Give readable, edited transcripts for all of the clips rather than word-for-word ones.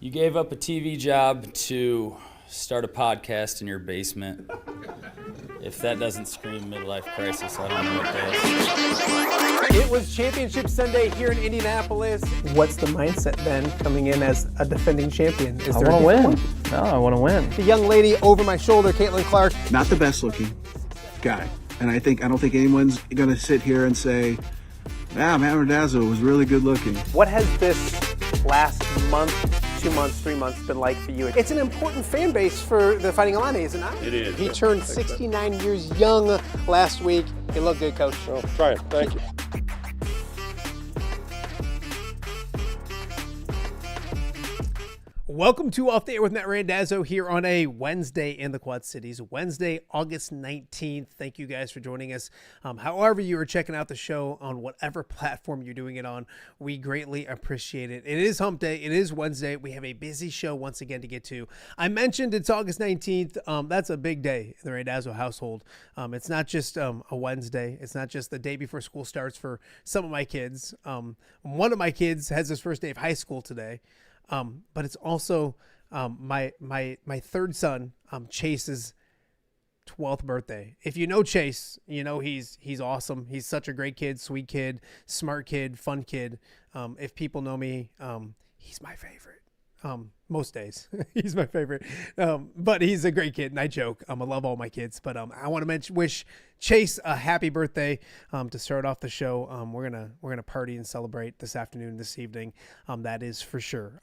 You gave up a TV job to start a podcast in your basement. If that doesn't scream midlife crisis, I don't know what does. It was Championship Sunday here in Indianapolis. What's the mindset then coming in as a defending champion? I want to win. No, I want to win. The young lady over my shoulder, Caitlin Clark. Not the best looking guy, And I don't think anyone's going to sit here and say, Matt Randazzo was really good looking. What has this last month, 2 months, 3 months been like for you? It's an important fan base for the Fighting Illini, is it not? It is. He turned 69 years young last week. He looked good, Coach. Well, try it. Thank you. Welcome to Off the Air with Matt Randazzo here on a Wednesday in the Quad Cities, Wednesday, August 19th. Thank you guys for joining us. However you are checking out the show on whatever platform you're doing it on, we greatly appreciate it. It is hump day. It is Wednesday. We have a busy show once again to get to. I mentioned it's August 19th. That's a big day in the Randazzo household. It's not just a Wednesday. It's not just the day before school starts for some of my kids. One of my kids has his first day of high school today. But it's also my third son, Chase's 12th birthday. If you know Chase, you know he's awesome. He's such a great kid, sweet kid, smart kid, fun kid. If people know me, he's my favorite. Most days he's my favorite. But he's a great kid, and I joke. I love all my kids, but I want to wish Chase a happy birthday to start off the show. We're gonna party and celebrate this afternoon, this evening. That is for sure.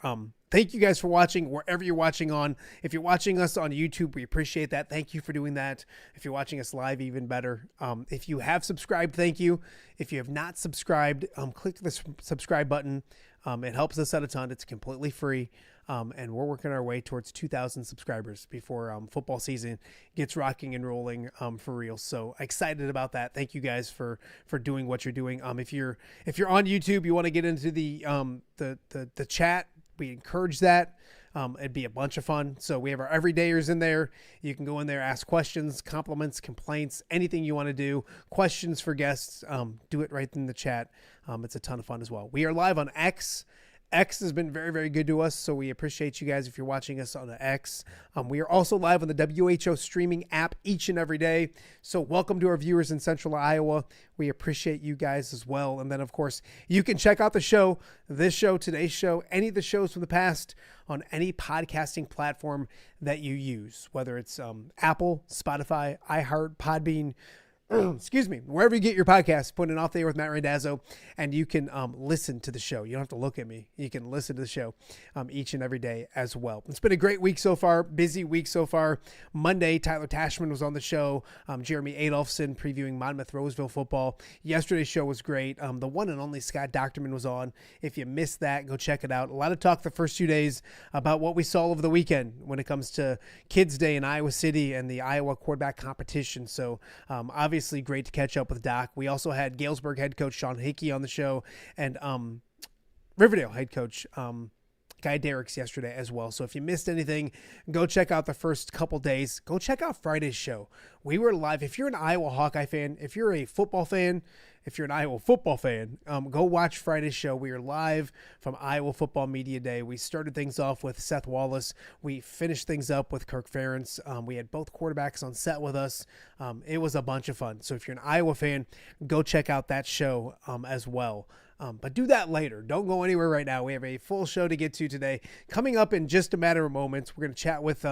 Thank you guys for watching wherever you're watching on. If you're watching us on YouTube, we appreciate that. Thank you for doing that. If you're watching us live, even better. If you have subscribed, thank you. If you have not subscribed, click the subscribe button. It helps us out a ton. It's completely free. And we're working our way towards 2,000 subscribers before football season gets rocking and rolling for real. So excited about that. Thank you guys for doing what you're doing. If you're on YouTube, you want to get into the chat, we encourage that. It'd be a bunch of fun. So we have our everydayers in there. You can go in there, ask questions, compliments, complaints, anything you want to do, questions for guests. Do it right in the chat. It's a ton of fun as well. We are live on X. X has been very, very good to us, so we appreciate you guys if you're watching us on the X. We are also live on the WHO streaming app each and every day, so welcome to our viewers in Central Iowa. We appreciate you guys as well. And then, of course, you can check out the show, this show, today's show, any of the shows from the past on any podcasting platform that you use, whether it's Apple, Spotify, iHeart, Podbean, excuse me, wherever you get your podcast, put it Off There with Matt Randazzo, and you can listen to the show. You don't have to look at me. You can listen to the show each and every day as well. It's been a great week so far, busy week so far. Monday, Tyler Tashman was on the show. Jeremy Adolphson previewing Monmouth-Roseville football. Yesterday's show was great. The one and only Scott Docterman was on. If you missed that, go check it out. A lot of talk the first 2 days about what we saw over the weekend when it comes to Kids Day in Iowa City and the Iowa quarterback competition. So obviously great to catch up with Doc. We also had Galesburg head coach Sean Hickey on the show and Riverdale head coach Guy Derricks yesterday as well. So if you missed anything, go check out the first couple days. Go check out Friday's show. We were live. If you're an Iowa Hawkeye fan, if you're a football fan, if you're an Iowa football fan, go watch Friday's show. We are live from Iowa Football Media Day. We started things off with Seth Wallace. We finished things up with Kirk Ferentz. We had both quarterbacks on set with us. It was a bunch of fun. So if you're an Iowa fan, go check out that show as well. But do that later. Don't go anywhere right now. We have a full show to get to today. Coming up in just a matter of moments, we're going to chat with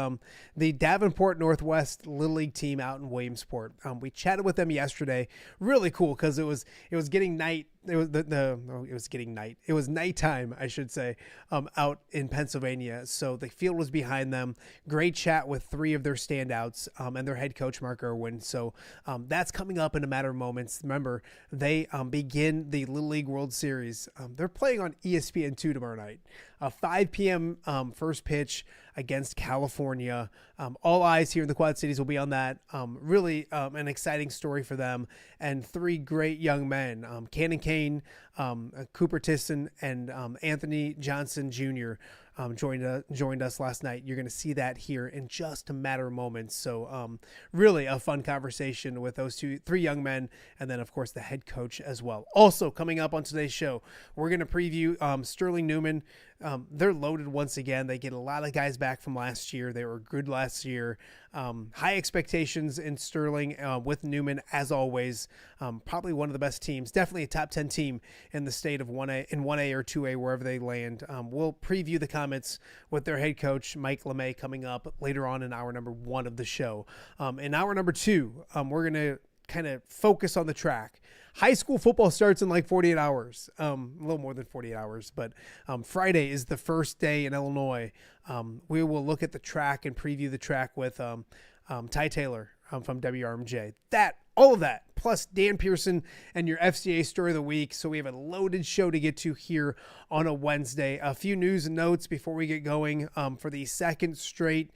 the Davenport Northwest Little League team out in Williamsport. We chatted with them yesterday. Really cool because it was getting night. It was getting night. It was nighttime, I should say, out in Pennsylvania. So the field was behind them. Great chat with three of their standouts and their head coach, Mark Irwin. So that's coming up in a matter of moments. Remember, they begin the Little League World Series. They're playing on ESPN2 tomorrow night. 5 p.m. First pitch against California. All eyes here in the Quad Cities will be on that. Really an exciting story for them. And three great young men, Cannon Kane, Cooper Tisson, and Anthony Johnson Jr. Joined us last night. You're going to see that here in just a matter of moments. So really a fun conversation with those three young men, and then of course the head coach as well. Also coming up on today's show, we're going to preview Sterling Newman. They're loaded once again. They get a lot of guys back from last year. They were good last year. High expectations in Sterling with Newman, as always. Probably one of the best teams. Definitely a top 10 team in the state of 1A, in 1A or 2A, wherever they land. We'll preview the comments with their head coach, Mike LeMay, coming up later on in hour number 1 of the show. In hour number 2, we're going to kind of focus on the track. High school football starts in like 48 hours, a little more than 48 hours, but Friday is the first day in Illinois. We will look at the track and preview the track with Ty Taylor from WRMJ. All of that, plus Dan Pearson and your FCA story of the week. So we have a loaded show to get to here on a Wednesday. A few news and notes before we get going. For the second straight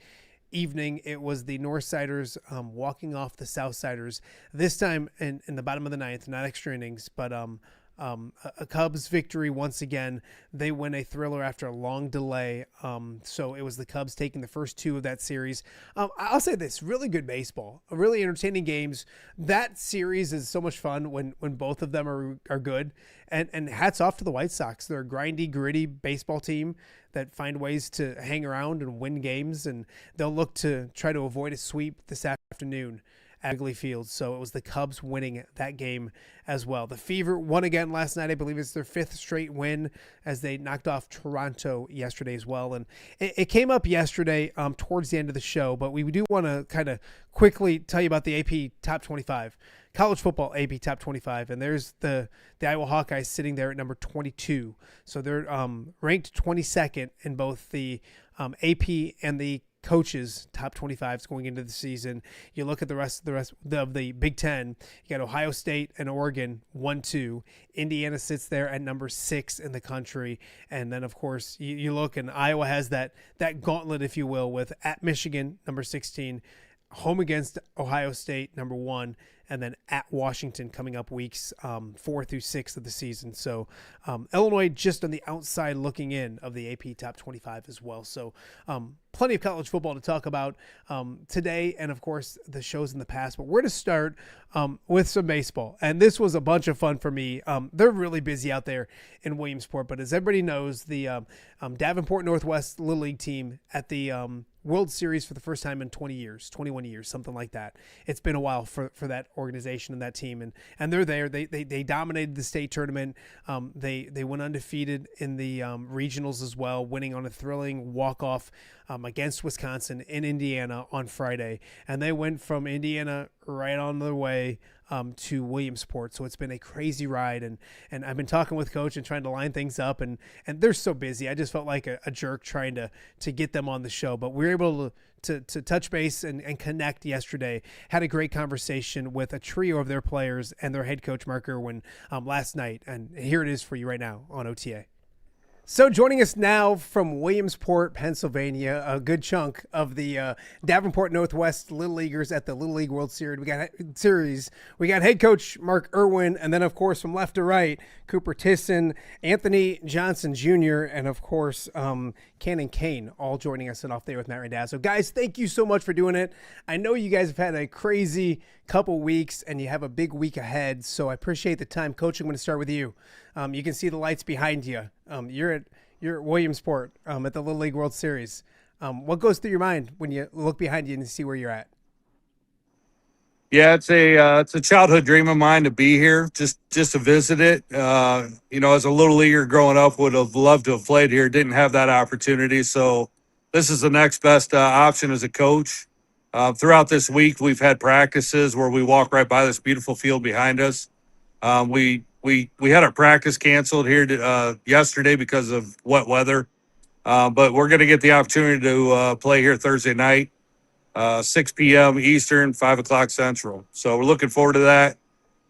evening, it was the Northsiders walking off the Southsiders. This time in the bottom of the ninth, not extra innings, but a Cubs victory once again. They win a thriller after a long delay. So it was the Cubs taking the first two of that series. I'll say this, really good baseball, really entertaining games. That series is so much fun when both of them are good. And hats off to the White Sox. They're a grindy, gritty baseball team that find ways to hang around and win games. And they'll look to try to avoid a sweep this afternoon at Wrigley Field. So it was the Cubs winning that game as well. The Fever won again last night. I believe it's their fifth straight win as they knocked off Toronto yesterday as well. And it came up yesterday towards the end of the show, but we do want to kind of quickly tell you about the AP Top 25. College football AP Top 25, and there's the Iowa Hawkeyes sitting there at number 22. So they're ranked 22nd in both the AP and the coaches top 25s going into the season. You look at the rest of the Big Ten. You got Ohio State and Oregon 1-2. Indiana sits there at number 6 in the country, and then of course you look, and Iowa has that gauntlet, if you will, with at Michigan number 16, home against Ohio State number 1, and then at Washington coming up weeks 4 through 6 of the season. So Illinois just on the outside looking in of the AP Top 25 as well. So plenty of college football to talk about today, and of course the shows in the past. But we're going to start with some baseball, and this was a bunch of fun for me. They're really busy out there in Williamsport, but as everybody knows, the Davenport Northwest Little League team at the World Series for the first time in 20 years, 21 years, something like that. It's been a while for that organization and that team, and they're there. They dominated the state tournament. They went undefeated in the regionals as well, winning on a thrilling walk-off against Wisconsin in Indiana on Friday. And they went from Indiana right on their way to Williamsport. So it's been a crazy ride, and I've been talking with Coach and trying to line things up, and they're so busy. I just felt like a jerk trying to get them on the show, but we were able to touch base and connect yesterday. Had a great conversation with a trio of their players and their head coach, Mark Irwin, last night, and here it is for you right now on OTA. So joining us now from Williamsport, Pennsylvania, a good chunk of the Davenport Northwest Little Leaguers at the Little League World Series. We got head coach Mark Irwin, and then of course from left to right, Cooper Tisson, Anthony Johnson Jr., and of course Cannon Kane, all joining us and off there with Matt Randazzo. Guys, thank you so much for doing it. I know you guys have had a crazy couple weeks, and you have a big week ahead, so I appreciate the time. Coach, I'm going to start with you. You can see the lights behind you. You're at Williamsport at the Little League World Series. What goes through your mind when you look behind you and see where you're at? Yeah, it's a childhood dream of mine to be here, just to visit it. As a little leaguer growing up, would have loved to have played here. Didn't have that opportunity, so this is the next best option as a coach. Throughout this week, we've had practices where we walk right by this beautiful field behind us. We had our practice canceled here yesterday because of wet weather, but we're going to get the opportunity to play here Thursday night, 6 p.m. Eastern, 5 o'clock Central. So we're looking forward to that.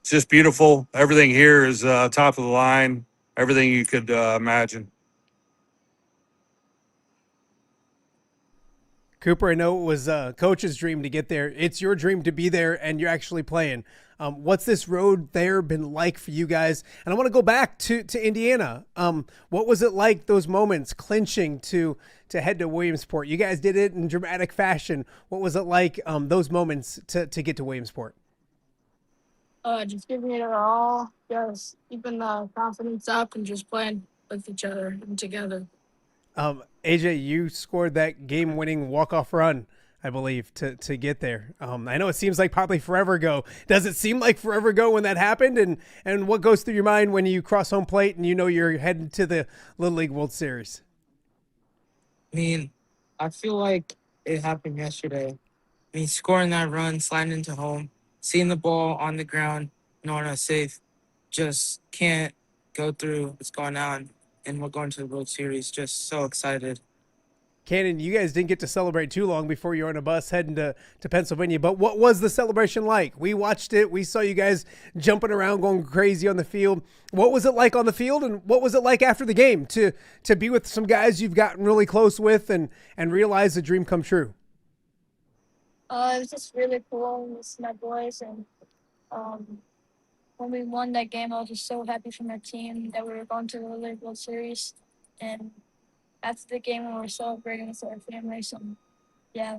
It's just beautiful. Everything here is top of the line, everything you could imagine. Cooper, I know it was Coach's dream to get there. It's your dream to be there, and you're actually playing. What's this road there been like for you guys? And I want to go back to Indiana. What was it like, those moments, clinching to head to Williamsport? You guys did it in dramatic fashion. What was it like, those moments to get to Williamsport? Just giving it all, just keeping the confidence up and just playing with each other and together. AJ, you scored that game-winning walk-off run, I believe, to get there. I know it seems like probably forever ago. Does it seem like forever ago when that happened? And what goes through your mind when you cross home plate and you know you're heading to the Little League World Series? I mean, I feel like it happened yesterday. I mean, scoring that run, sliding into home, seeing the ball on the ground, knowing it's safe, just can't go through what's going on. And we're going to the World Series. Just so excited. Cannon, you guys didn't get to celebrate too long before you were on a bus heading to Pennsylvania, but what was the celebration like? We watched it. We saw you guys jumping around, going crazy on the field. What was it like on the field, and what was it like after the game to be with some guys you've gotten really close with and realize the dream come true? It was just really cool with my boys, and when we won that game, I was just so happy for my team that we were going to the World Series. And after the game, we were celebrating with our families. And yeah,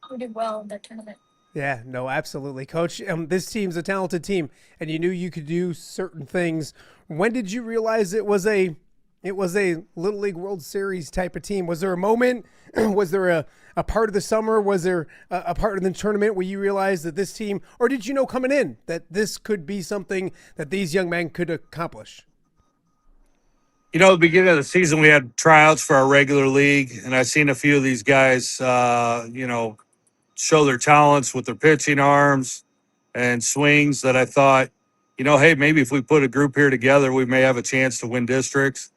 we did well in that tournament. Yeah, no, absolutely. Coach, this team's a talented team, and you knew you could do certain things. When did you realize it was a Little League World Series type of team? Was there a moment? Was there a part of the summer? Was there a part of the tournament where you realized that this team, or did you know coming in that this could be something that these young men could accomplish? You know, at the beginning of the season, we had tryouts for our regular league, and I've seen a few of these guys, show their talents with their pitching arms and swings that I thought, hey, maybe if we put a group here together, we may have a chance to win districts.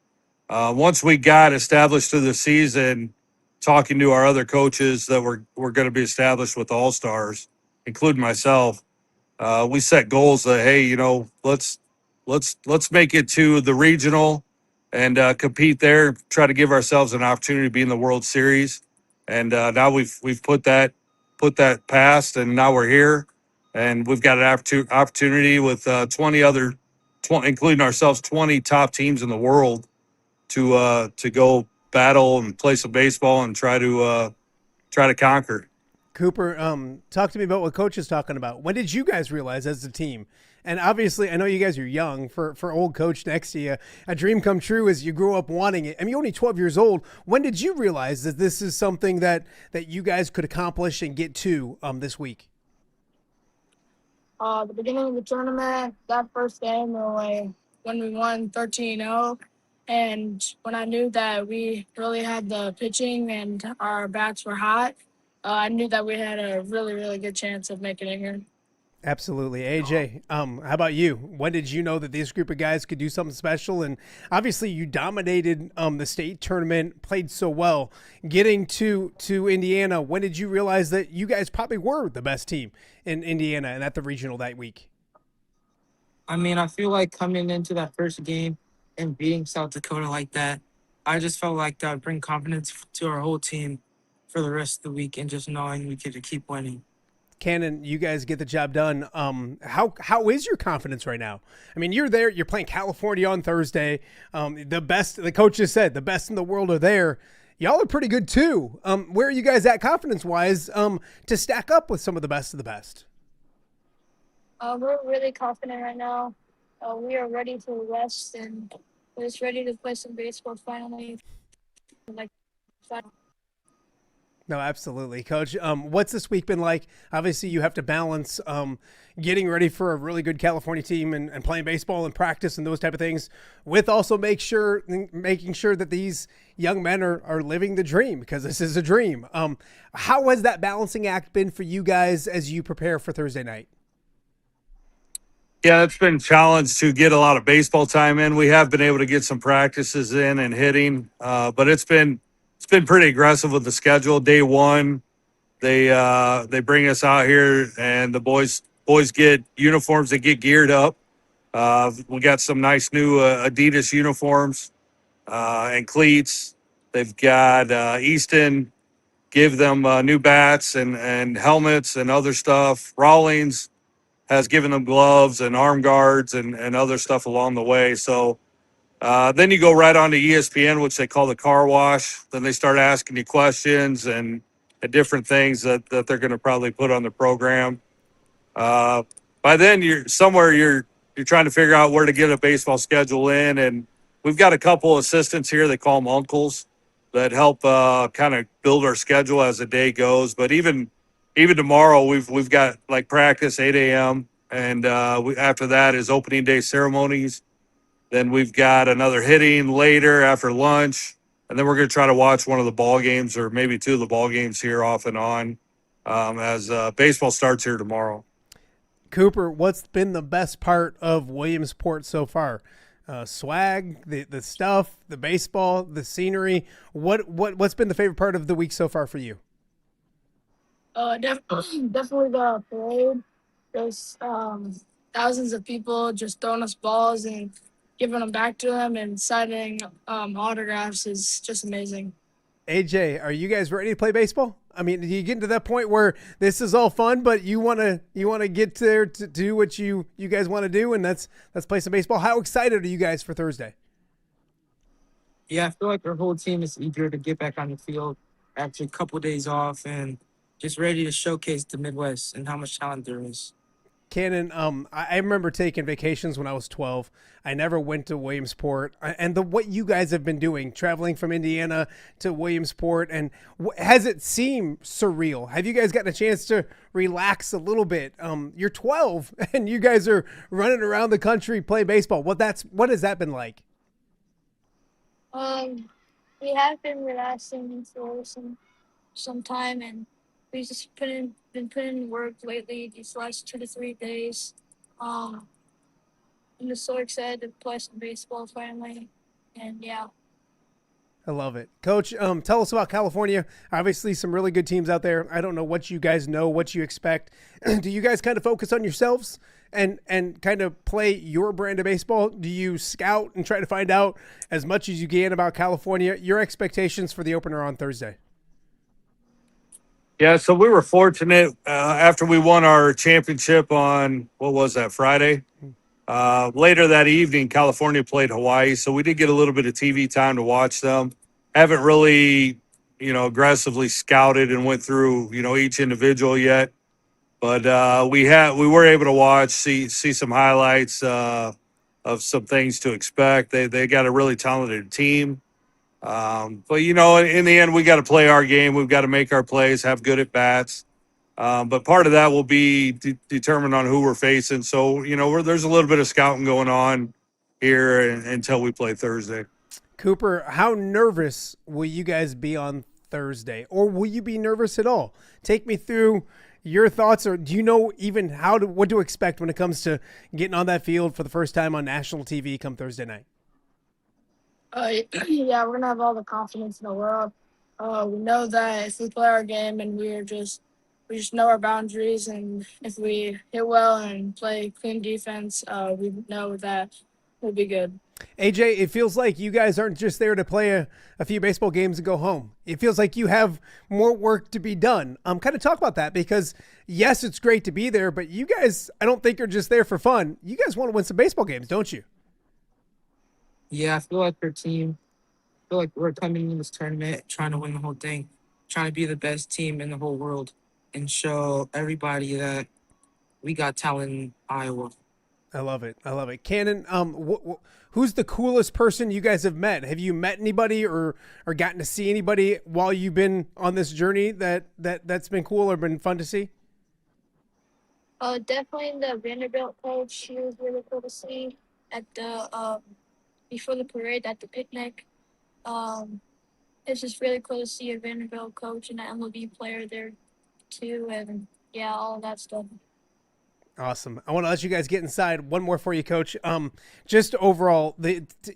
Once we got established through the season, talking to our other coaches that were going to be established with All-Stars, including myself, we set goals that, hey, let's make it to the regional and compete there, try to give ourselves an opportunity to be in the World Series. And now we've put that past, and now we're here, and we've got an opportunity with 20, including ourselves, 20 top teams in the world to go battle and play some baseball and try to conquer. Cooper, talk to me about what Coach is talking about. When did you guys realize as a team? And obviously, I know you guys are young. For old Coach next to you, a dream come true as you grew up wanting it. I mean, you're only 12 years old. When did you realize that this is something that you guys could accomplish and get to this week? The beginning of the tournament, that first game, when we won 13-0, and when I knew that we really had the pitching and our bats were hot, I knew that we had a really, really good chance of making it here. Absolutely. AJ, how about you? When did you know that this group of guys could do something special? And obviously you dominated the state tournament, played so well. Getting to Indiana, when did you realize that you guys probably were the best team in Indiana and at the regional that week? I mean, I feel like coming into that first game and beating South Dakota like that, I just felt like that would bring confidence to our whole team for the rest of the week, and just knowing we could keep winning. Cannon, you guys get the job done. How is your confidence right now? I mean, you're there. You're playing California on Thursday. The best, the coach just said, the best in the world are there. Y'all are pretty good too. Where are you guys at confidence-wise to stack up with some of the best of the best? We're really confident right now. We are ready for rest, and we're just ready to play some baseball finally. No, absolutely. Coach, what's this week been like? Obviously, you have to balance getting ready for a really good California team and playing baseball and practice and those type of things with also making sure that these young men are living the dream, because this is a dream. How has that balancing act been for you guys as you prepare for Thursday night? Yeah, it's been a challenge to get a lot of baseball time in. We have been able to get some practices in and hitting, but it's been pretty aggressive with the schedule. Day one, they bring us out here, and the boys get uniforms. They get geared up. We got some nice new Adidas uniforms and cleats. They've got Easton give them new bats and helmets and other stuff. Rawlings has given them gloves and arm guards and other stuff along the way. So then you go right on to ESPN, which they call the car wash. Then they start asking you questions and different things that they're going to probably put on the program. By then you're trying to figure out where to get a baseball schedule in. And we've got a couple assistants here. They call them uncles that help kind of build our schedule as the day goes. But even tomorrow, we've got like practice 8 a.m. and after that is opening day ceremonies. Then we've got another hitting later after lunch, and then we're going to try to watch one of the ball games or maybe two of the ball games here off and on as baseball starts here tomorrow. Cooper, what's been the best part of Williamsport so far? Swag, the stuff, the baseball, the scenery. What's been the favorite part of the week so far for you? Definitely the parade. There's thousands of people just throwing us balls and giving them back to them and signing autographs is just amazing. AJ, are you guys ready to play baseball? I mean, do you get to that point where this is all fun, but you wanna get there to do what you guys want to do, and let's play some baseball? How excited are you guys for Thursday? Yeah, I feel like our whole team is eager to get back on the field after a couple days off and just ready to showcase the Midwest and how much talent there is. Cannon, I remember taking vacations when I was 12. I never went to Williamsport, and what you guys have been doing, traveling from Indiana to Williamsport, and has it seemed surreal? Have you guys gotten a chance to relax a little bit? You're 12, and you guys are running around the country play baseball. What has that been like? We have been relaxing for some time, and we just been putting in work lately these last 2 to 3 days. I'm just so excited to play some baseball finally, and yeah. I love it. Coach, tell us about California. Obviously, some really good teams out there. I don't know what you guys know, what you expect. Do you guys kind of focus on yourselves and kind of play your brand of baseball? Do you scout and try to find out as much as you can about California? Your expectations for the opener on Thursday? Yeah, so we were fortunate after we won our championship on, what was that, Friday? Later that evening, California played Hawaii, so we did get a little bit of TV time to watch them. Haven't really, aggressively scouted and went through, each individual yet. But we were able to watch, see some highlights of some things to expect. They got a really talented team. But, in the end, we got to play our game. We've got to make our plays, have good at bats. But part of that will be determined on who we're facing. So, there's a little bit of scouting going on here until we play Thursday. Cooper, how nervous will you guys be on Thursday? Or will you be nervous at all? Take me through your thoughts, or do you know even what to expect when it comes to getting on that field for the first time on national TV come Thursday night? Yeah, we're gonna have all the confidence in the world. We know that if we play our game and we just know our boundaries, and if we hit well and play clean defense, we know that we'll be good. AJ, it feels like you guys aren't just there to play a few baseball games and go home. It feels like you have more work to be done. Kind of talk about that, because yes, it's great to be there, but you guys, I don't think, are just there for fun. You guys want to win some baseball games, don't you? Yeah, I feel like our team, I feel like we're coming in this tournament trying to win the whole thing, trying to be the best team in the whole world and show everybody that we got talent in Iowa. I love it. Cannon, who's the coolest person you guys have met? Have you met anybody or gotten to see anybody while you've been on this journey that's been cool or been fun to see? Definitely the Vanderbilt coach. She was really cool to see at the before the parade at the picnic. It's just really cool to see a Vanderbilt coach and an MLB player there too, and yeah, all of that stuff. Awesome. I want to let you guys get inside. One more for you, Coach. Just overall,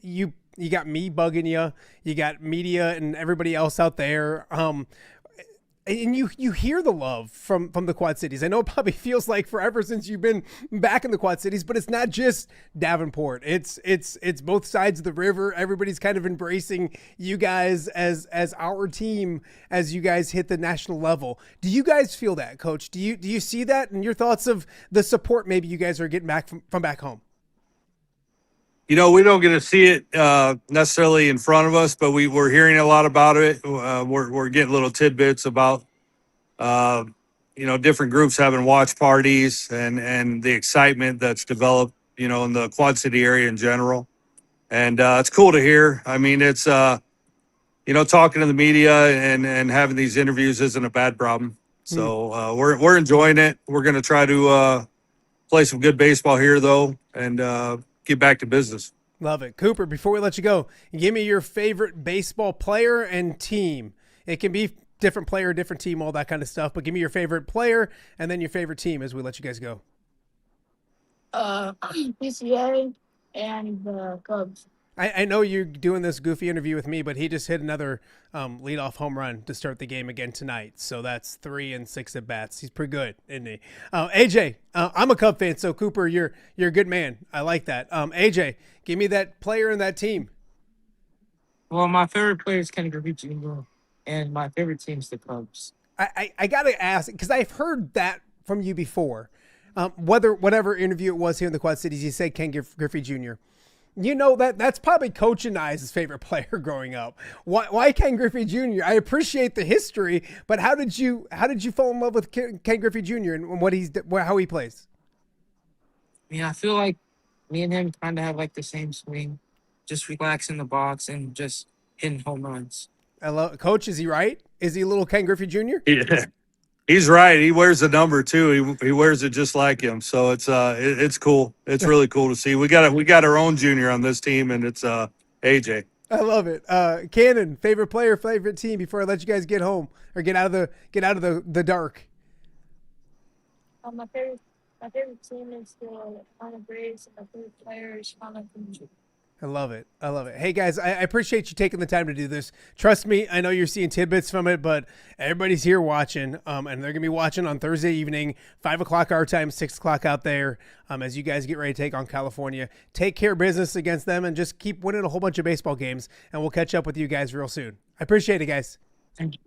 you got me bugging you. You got media and everybody else out there. And you hear the love from the Quad Cities. I know it probably feels like forever since you've been back in the Quad Cities, but it's not just Davenport. It's both sides of the river. Everybody's kind of embracing you guys as our team as you guys hit the national level. Do you guys feel that, Coach? Do you see that, and your thoughts of the support maybe you guys are getting back from back home? We don't get to see it necessarily in front of us, but we're hearing a lot about it. We're getting little tidbits about, different groups having watch parties and the excitement that's developed, in the Quad City area in general. And it's cool to hear. I mean, it's, talking to the media and having these interviews isn't a bad problem. So we're enjoying it. We're going to try to play some good baseball here, though, and get back to business. Love it. Cooper, before we let you go, give me your favorite baseball player and team. It can be different player, different team, all that kind of stuff, but give me your favorite player and then your favorite team as we let you guys go. PCA and the Cubs. I know you're doing this goofy interview with me, but he just hit another leadoff home run to start the game again tonight. So that's 3 and 6 at bats. He's pretty good, isn't he? AJ, I'm a Cub fan, so Cooper, you're a good man. I like that. AJ, give me that player in that team. Well, my favorite player is Kenny Griffey Jr. and my favorite team is the Cubs. I gotta ask, because I've heard that from you before. Whatever interview it was here in the Quad Cities, you said Ken Griffey Jr. You know that's probably Coach and I's favorite player growing up. Why Ken Griffey Jr.? I appreciate the history, but how did you fall in love with Ken Griffey Jr. and how he plays? I mean, I feel like me and him kind of have like the same swing, just relax in the box and just hitting home runs. I love Coach. Is he right? Is he a little Ken Griffey Jr.? Yeah. He's right. He wears the number too. He wears it just like him. So it's cool. It's really cool to see. We got our own junior on this team, and it's AJ. I love it. Cannon, favorite player, favorite team. Before I let you guys get home or get out of the dark. My favorite team is the Atlanta Braves, and my favorite player is Connor Cunningham. I love it. Hey, guys, I appreciate you taking the time to do this. Trust me, I know you're seeing tidbits from it, but everybody's here watching, and they're going to be watching on Thursday evening, 5 o'clock our time, 6 o'clock out there, as you guys get ready to take on California. Take care of business against them and just keep winning a whole bunch of baseball games, and we'll catch up with you guys real soon. I appreciate it, guys. Thank you.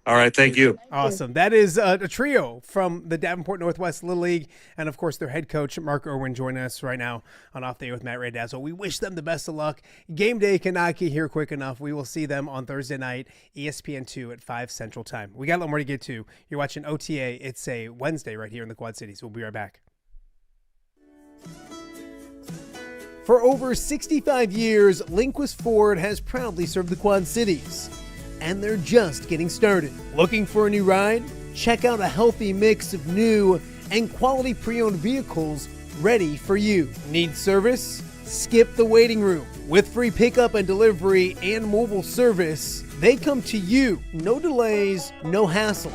All right, thank you. Awesome. That is a trio from the Davenport Northwest Little League, and of course their head coach Mark Irwin joining us right now on Off the Air with Matt Randazzo. We wish them the best of luck. Game day cannot get here quick enough. We will see them on Thursday night, ESPN2 at 5 Central Time. We got a lot more to get to. You're watching OTA. It's a Wednesday right here in the Quad Cities. We'll be right back. For over 65 years, Linquist Ford has proudly served the Quad Cities. And they're just getting started. Looking for a new ride? Check out a healthy mix of new and quality pre-owned vehicles ready for you. Need service? Skip the waiting room. With free pickup and delivery and mobile service, they come to you. No delays, no hassle.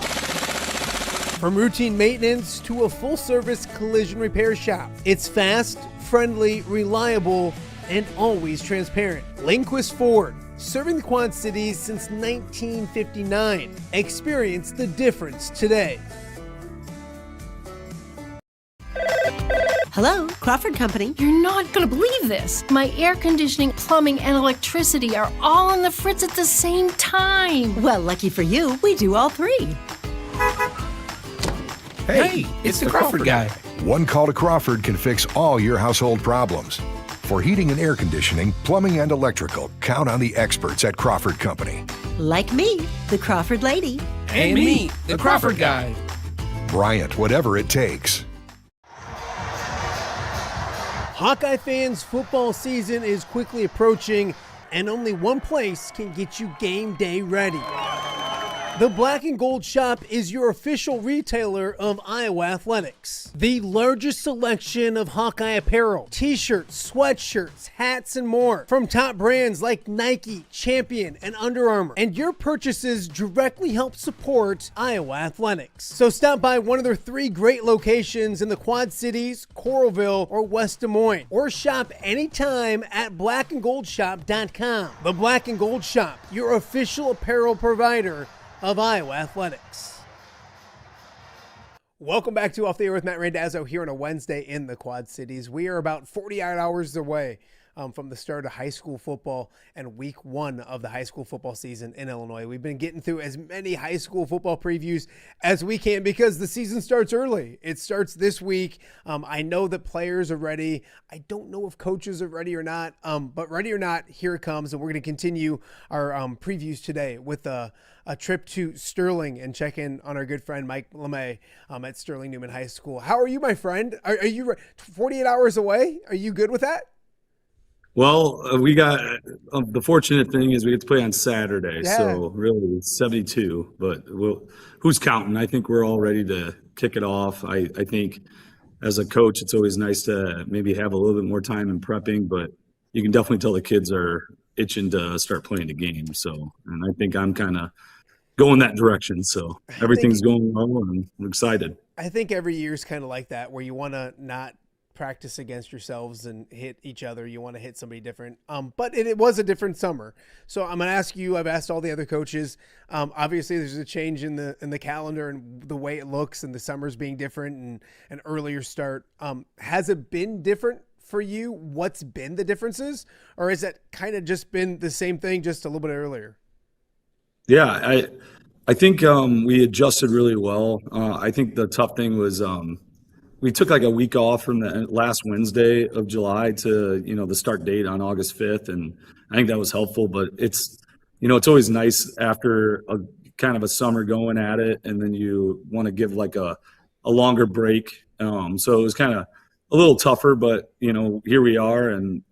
From routine maintenance to a full-service collision repair shop, it's fast, friendly, reliable, and always transparent. Linquist Ford. Serving the Quad Cities since 1959. Experience the difference today. Hello, Crawford Company. You're not going to believe this. My air conditioning, plumbing, and electricity are all on the fritz at the same time. Well, lucky for you, we do all three. Hey, it's the Crawford guy. One call to Crawford can fix all your household problems. For heating and air conditioning, plumbing, and electrical, count on the experts at Crawford Company. Like me, the Crawford lady. And me, the Crawford guy. Bryant, whatever it takes. Hawkeye fans, football season is quickly approaching, and only one place can get you game day ready. The Black and Gold Shop is your official retailer of Iowa athletics. The largest selection of Hawkeye apparel, t-shirts, sweatshirts, hats, and more from top brands like Nike, Champion, and Under Armour. And your purchases directly help support Iowa athletics. So stop by one of their 3 great locations in the Quad Cities, Coralville, or West Des Moines. Or shop anytime at blackandgoldshop.com. The Black and Gold Shop, your official apparel provider of Iowa athletics. Welcome back to Off the Air with Matt Randazzo here on a Wednesday in the Quad Cities. We are about 48 hours away from the start of high school football and week 1 of the high school football season in Illinois. We've been getting through as many high school football previews as we can because the season starts early. It starts this week. I know that players are ready. I don't know if coaches are ready or not, but ready or not, here it comes. And we're going to continue our previews today with a trip to Sterling and check in on our good friend Mike LeMay at Sterling Newman High School. How are you, my friend? Are you 48 hours away? Are you good with that? Well, we got the fortunate thing is we get to play on Saturday, Yeah. so really it's 72. But who's counting? I think we're all ready to kick it off. I think as a coach, it's always nice to maybe have a little bit more time in prepping, but you can definitely tell the kids are itching to start playing the game. So, and I think I'm kind of going that direction. So everything's going well, and I'm excited. I think every year is kind of like that, where you want to not practice against yourselves and hit each other. You want to hit somebody different. But it was a different summer. So I'm going to ask you, I've asked all the other coaches. Obviously there's a change in the calendar and the way it looks, and the summer's being different and an earlier start. Has it been different for you? What's been the differences, or has it kind of just been the same thing, just a little bit earlier? Yeah, I think we adjusted really well. I think the tough thing was we took like a week off from the last Wednesday of July to, the start date on August 5th. And I think that was helpful, but it's always nice after a kind of a summer going at it. And then you want to give like a longer break. So it was kind of a little tougher, but, here we are. And,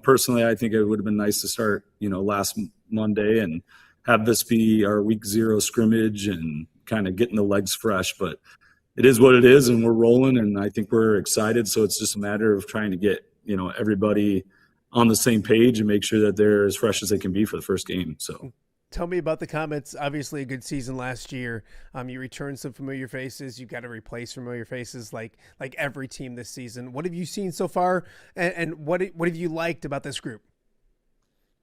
personally, I think it would have been nice to start, last Monday and have this be our week 0 scrimmage and kind of getting the legs fresh. But it is what it is, and we're rolling, and I think we're excited. So it's just a matter of trying to get, everybody on the same page and make sure that they're as fresh as they can be for the first game. So tell me about the Comets. Obviously a good season last year. You returned some familiar faces. You've got to replace familiar faces like every team this season. What have you seen so far, and what have you liked about this group?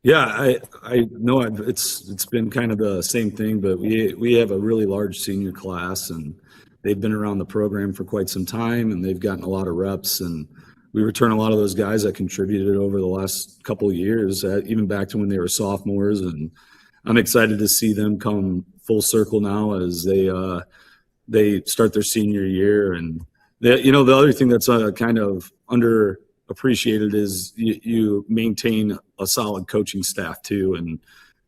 Yeah, I know it's been kind of the same thing, but we have a really large senior class, and they've been around the program for quite some time, and they've gotten a lot of reps, and we return a lot of those guys that contributed over the last couple of years, even back to when they were sophomores, and I'm excited to see them come full circle now as they start their senior year. And the other thing that's kind of underappreciated is you maintain a solid coaching staff too, and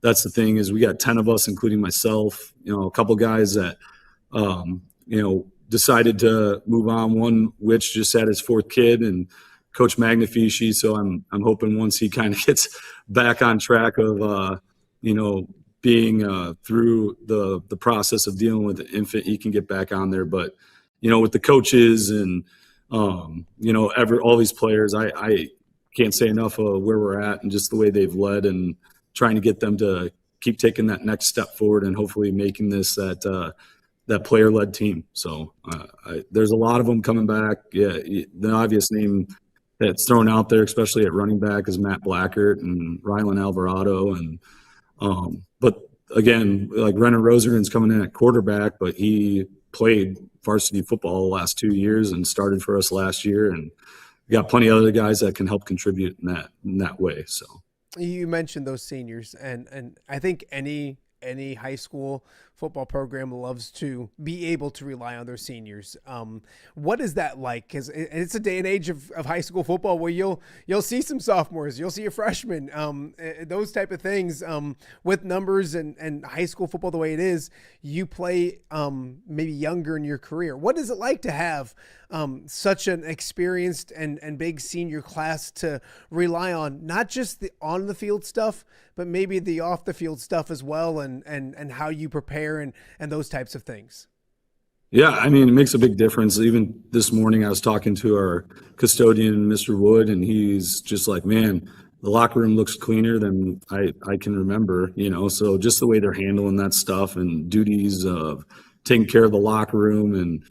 that's the thing is we got 10 of us, including myself. A couple guys that decided to move on. One which just had his 4th kid, and Coach Magnifici. So I'm hoping once he kind of gets back on track of being through the process of dealing with the infant, he can get back on there. But with the coaches and all these players, I can't say enough of where we're at and just the way they've led and trying to get them to keep taking that next step forward and hopefully making this that player-led team. So there's a lot of them coming back. Yeah, the obvious name that's thrown out there, especially at running back, is Matt Blackert and Rylan Alvarado. And but again, like Renner Roserin's coming in at quarterback, but he played varsity football the last 2 years and started for us last year. And we got plenty of other guys that can help contribute in that way. So you mentioned those seniors, and I think any high school football program loves to be able to rely on their seniors. What is that like? Because it's a day and age of high school football where you'll see some sophomores, you'll see a freshman, those type of things. With numbers and high school football the way it is, you play maybe younger in your career. What is it like to have such an experienced and big senior class to rely on, not just the on the field stuff, but maybe the off the field stuff as well, and how you prepare and those types of things? Yeah, I mean, it makes a big difference. Even this morning I was talking to our custodian, Mr. Wood, and he's just like, man, the locker room looks cleaner than I can remember, so just the way they're handling that stuff and duties of taking care of the locker room and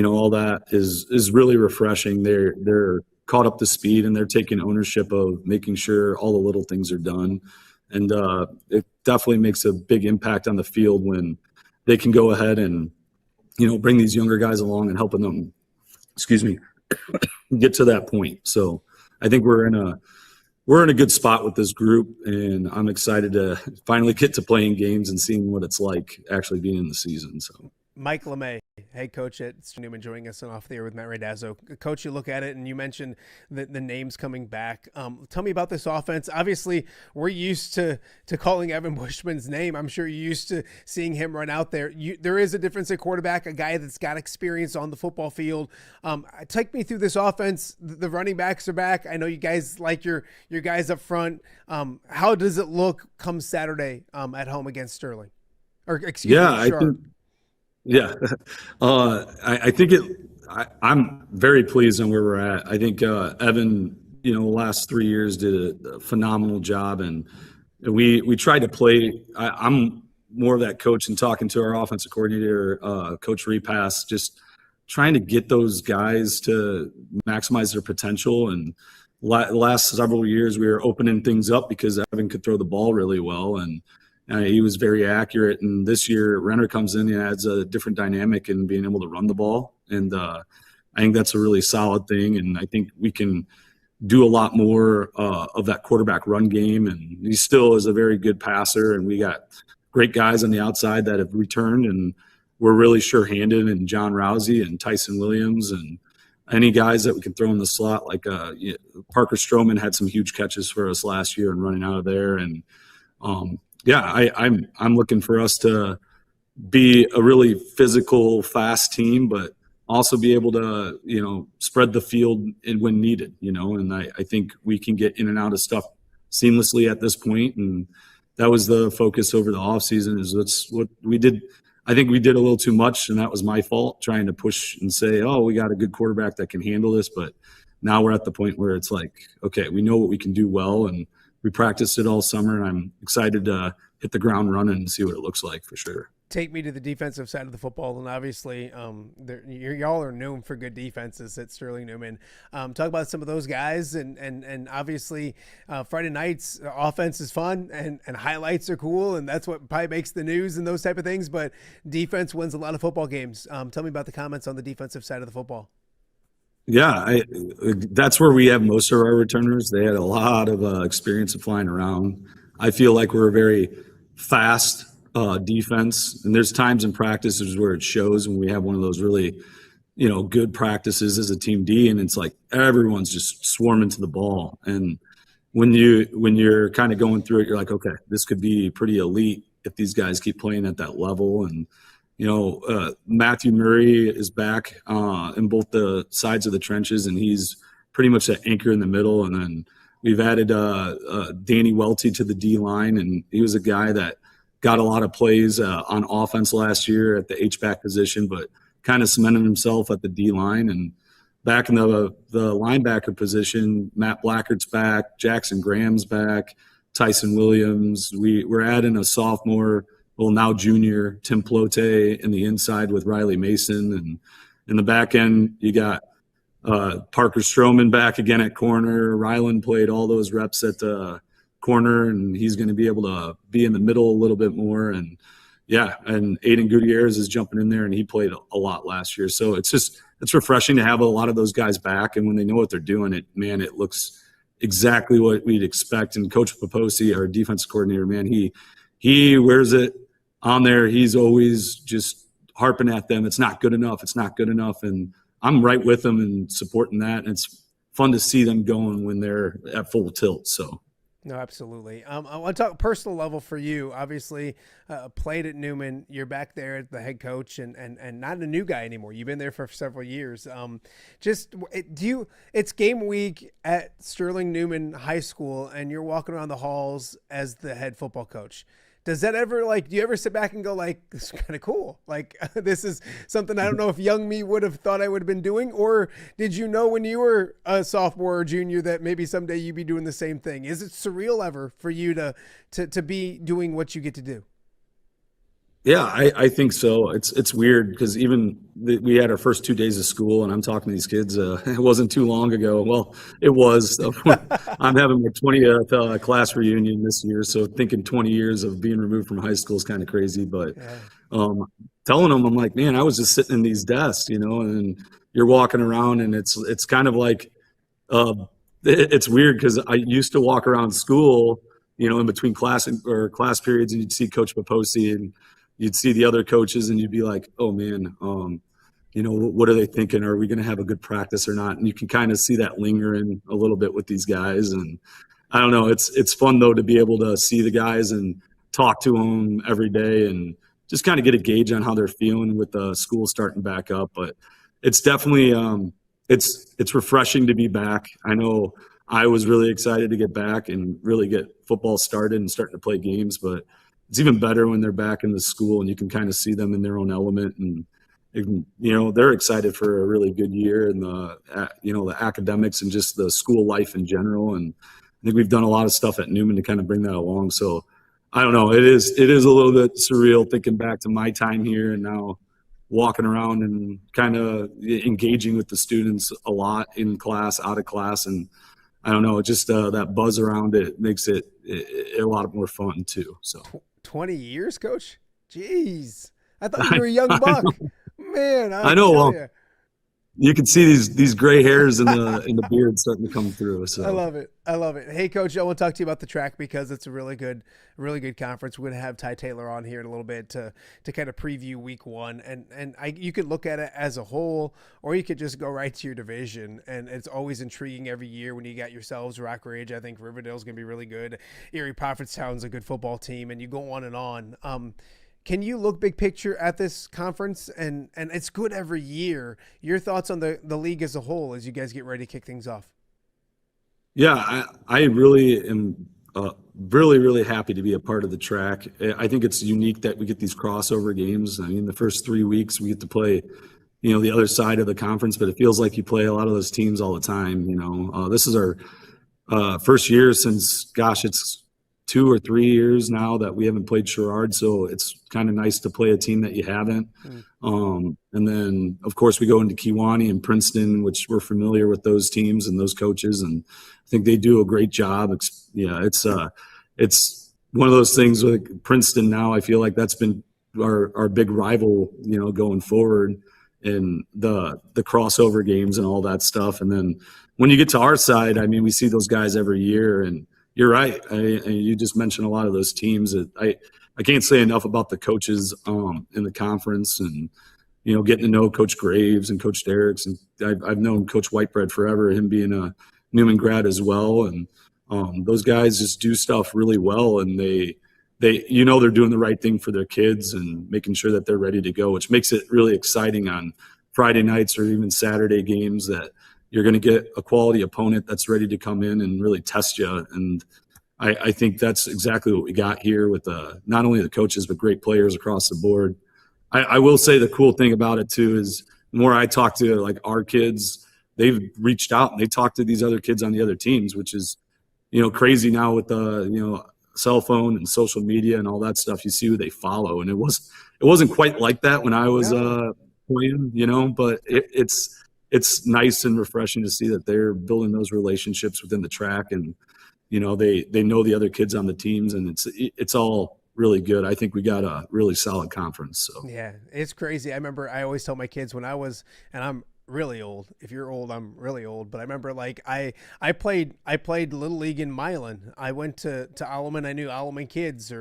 all that is really refreshing. They're caught up to speed, and they're taking ownership of making sure all the little things are done. And it definitely makes a big impact on the field when they can go ahead and, bring these younger guys along and helping them, get to that point. So I think we're in a good spot with this group, and I'm excited to finally get to playing games and seeing what it's like actually being in the season. So Mike LeMay, head coach at Newman, joining us on Off the Air with Matt Randazzo. Coach, you look at it and you mentioned the names coming back. Tell me about this offense. Obviously, we're used to calling Evan Bushman's name. I'm sure you're used to seeing him run out there. There is a difference at quarterback, a guy that's got experience on the football field. Take me through this offense. The running backs are back. I know you guys like your guys up front. How does it look come Saturday at home against Sterling? Yeah, I think I'm very pleased on where we're at. I think Evan, the last 3 years did a phenomenal job, and we tried to play. I'm more of that coach, and talking to our offensive coordinator, Coach Repass, just trying to get those guys to maximize their potential. And last several years, we were opening things up because Evan could throw the ball really well, and he was very accurate. And this year, Renner comes in and adds a different dynamic in being able to run the ball. And I think that's a really solid thing. And I think we can do a lot more of that quarterback run game. And he still is a very good passer. And we got great guys on the outside that have returned, and we're really sure-handed, and John Rousey and Tyson Williams and any guys that we can throw in the slot. Like Parker Stroman had some huge catches for us last year and running out of there. And I'm looking for us to be a really physical, fast team, but also be able to, spread the field when needed, and I think we can get in and out of stuff seamlessly at this point. And that was the focus over the offseason, is that's what we did. I think we did a little too much, and that was my fault, trying to push and say, oh, we got a good quarterback that can handle this. But now we're at the point where it's like, okay, we know what we can do well, and we practiced it all summer, and I'm excited to hit the ground running and see what it looks like for sure. Take me to the defensive side of the football, and obviously y'all are known for good defenses at Sterling Newman. Talk about some of those guys, and obviously Friday nights offense is fun, and highlights are cool, and that's what probably makes the news and those type of things, but defense wins a lot of football games. Tell me about the comments on the defensive side of the football. Yeah, that's where we have most of our returners. They had a lot of experience of flying around. I feel like we're a very fast defense, and there's times in practices where it shows when we have one of those really, good practices as a team D, and it's like everyone's just swarming to the ball. And when you're kind of going through it, you're like, okay, this could be pretty elite if these guys keep playing at that level. And Matthew Murray is back in both the sides of the trenches, and he's pretty much an anchor in the middle. And then we've added Danny Welty to the D line, and he was a guy that got a lot of plays on offense last year at the H-back position, but kind of cemented himself at the D line. And back in the linebacker position, Matt Blackert's back, Jackson Graham's back, Tyson Williams. We're adding a sophomore, now junior, Tim Plote in the inside with Riley Mason. And in the back end, you got Parker Stroman back again at corner. Ryland played all those reps at the corner, and he's going to be able to be in the middle a little bit more. And and Aiden Gutierrez is jumping in there, and he played a lot last year. So it's refreshing to have a lot of those guys back, and when they know what they're doing, it looks exactly what we'd expect. And Coach Paposi, our defense coordinator, man, he wears it on there. He's always just harping at them. It's not good enough. It's not good enough. And I'm right with them and supporting that. And it's fun to see them going when they're at full tilt. So. No, absolutely. I want to talk personal level for you. Obviously, played at Newman. You're back there as the head coach, and not a new guy anymore. You've been there for several years. It's game week at Sterling Newman High School, and you're walking around the halls as the head football coach. Does that ever, do you ever sit back and go, this is kind of cool? This is something I don't know if young me would have thought I would have been doing, or did you know when you were a sophomore or junior that maybe someday you'd be doing the same thing? Is it surreal ever for you to be doing what you get to do? Yeah, I think so. It's weird because even we had our first 2 days of school, and I'm talking to these kids. It wasn't too long ago. Well, it was. I'm having my 20th class reunion this year, so thinking 20 years of being removed from high school is kind of crazy. But telling them, I'm like, man, I was just sitting in these desks, and you're walking around, and it's kind of like it's weird because I used to walk around school, in between class periods, and you'd see Coach Paposi and you'd see the other coaches, and you'd be like, oh man, what are they thinking? Are we going to have a good practice or not? And you can kind of see that lingering a little bit with these guys. And I don't know, it's fun though to be able to see the guys and talk to them every day and just kind of get a gauge on how they're feeling with the school starting back up. But it's definitely, it's refreshing to be back. I know I was really excited to get back and really get football started and starting to play games, but it's even better when they're back in the school and you can kind of see them in their own element, and they're excited for a really good year, and the academics and just the school life in general. And I think we've done a lot of stuff at Newman to kind of bring that along. So I don't know, it is a little bit surreal thinking back to my time here, and now walking around and kind of engaging with the students a lot in class, out of class. And I don't know, just that buzz around it makes it a lot more fun too. So 20 years, Coach? Jeez. I thought you were a young buck. Man, I know. Well, you can see these gray hairs in the beard starting to come through. So I love it. I love it. Hey, Coach, I want to talk to you about the TRAC because it's a really good conference. We're going to have Ty Taylor on here in a little bit to kind of preview week one. And you could look at it as a whole, or you could just go right to your division. And it's always intriguing every year when you got yourselves Rock Ridge. I think Riverdale's going to be really good. Erie Prophetstown's a good football team, and you go on and on. Can you look big picture at this conference? And it's good every year. Your thoughts on the league as a whole as you guys get ready to kick things off? Yeah, I really am really, really happy to be a part of the TRAC. I think it's unique that we get these crossover games. I mean, the first 3 weeks we get to play, the other side of the conference, but it feels like you play a lot of those teams all the time. This is our first year since, gosh, it's 2 or 3 years now that we haven't played Sherrard, so it's kind of nice to play a team that you haven't. And then, of course, we go into Kewanee and Princeton, which we're familiar with those teams and those coaches, and I think they do a great job. It's one of those things with Princeton now. I feel like that's been our big rival, going forward in the crossover games and all that stuff. And then when you get to our side, I mean, we see those guys every year, and you're right. You just mentioned a lot of those teams. I can't say enough about the coaches in the conference, and getting to know Coach Graves and Coach Derricks, and I've known Coach Whitebread forever, him being a Newman grad as well, and those guys just do stuff really well, and they're doing the right thing for their kids and making sure that they're ready to go, which makes it really exciting on Friday nights or even Saturday games, that you're going to get a quality opponent that's ready to come in and really test you. And I think that's exactly what we got here with not only the coaches, but great players across the board. I will say the cool thing about it too is the more I talk to like our kids, they've reached out and they talk to these other kids on the other teams, which is, crazy now with the, cell phone and social media and all that stuff. You see who they follow. And it wasn't quite like that when I was playing, but it's nice and refreshing to see that they're building those relationships within the TRAC, and they know the other kids on the teams, and it's all really good. I think we got a really solid conference. So yeah, it's crazy. I always tell my kids when I was, and I'm really old. If you're old, I'm really old. But I remember like I played Little League in Milan. I went to Alleman. I knew Alleman kids,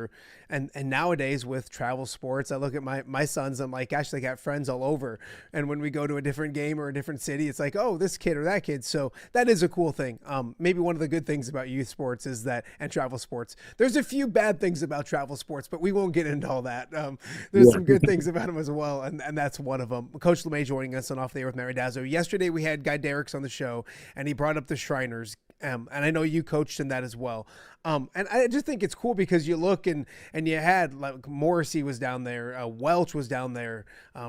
and nowadays with travel sports, I look at my sons. I'm like, gosh, they got friends all over. And when we go to a different game or a different city, it's like, oh, this kid or that kid. So that is a cool thing. Maybe one of the good things about youth sports is that, and travel sports, there's a few bad things about travel sports, but we won't get into all that. There's some good things about them as well, and that's one of them. Coach LeMay joining us on Off the Air with Matt Randazzo. Yesterday we had Guy Derricks on the show, and he brought up the Shriners. And I know you coached in that as well. And I just think it's cool because you look and you had like Morrissey was down there, Welch was down there,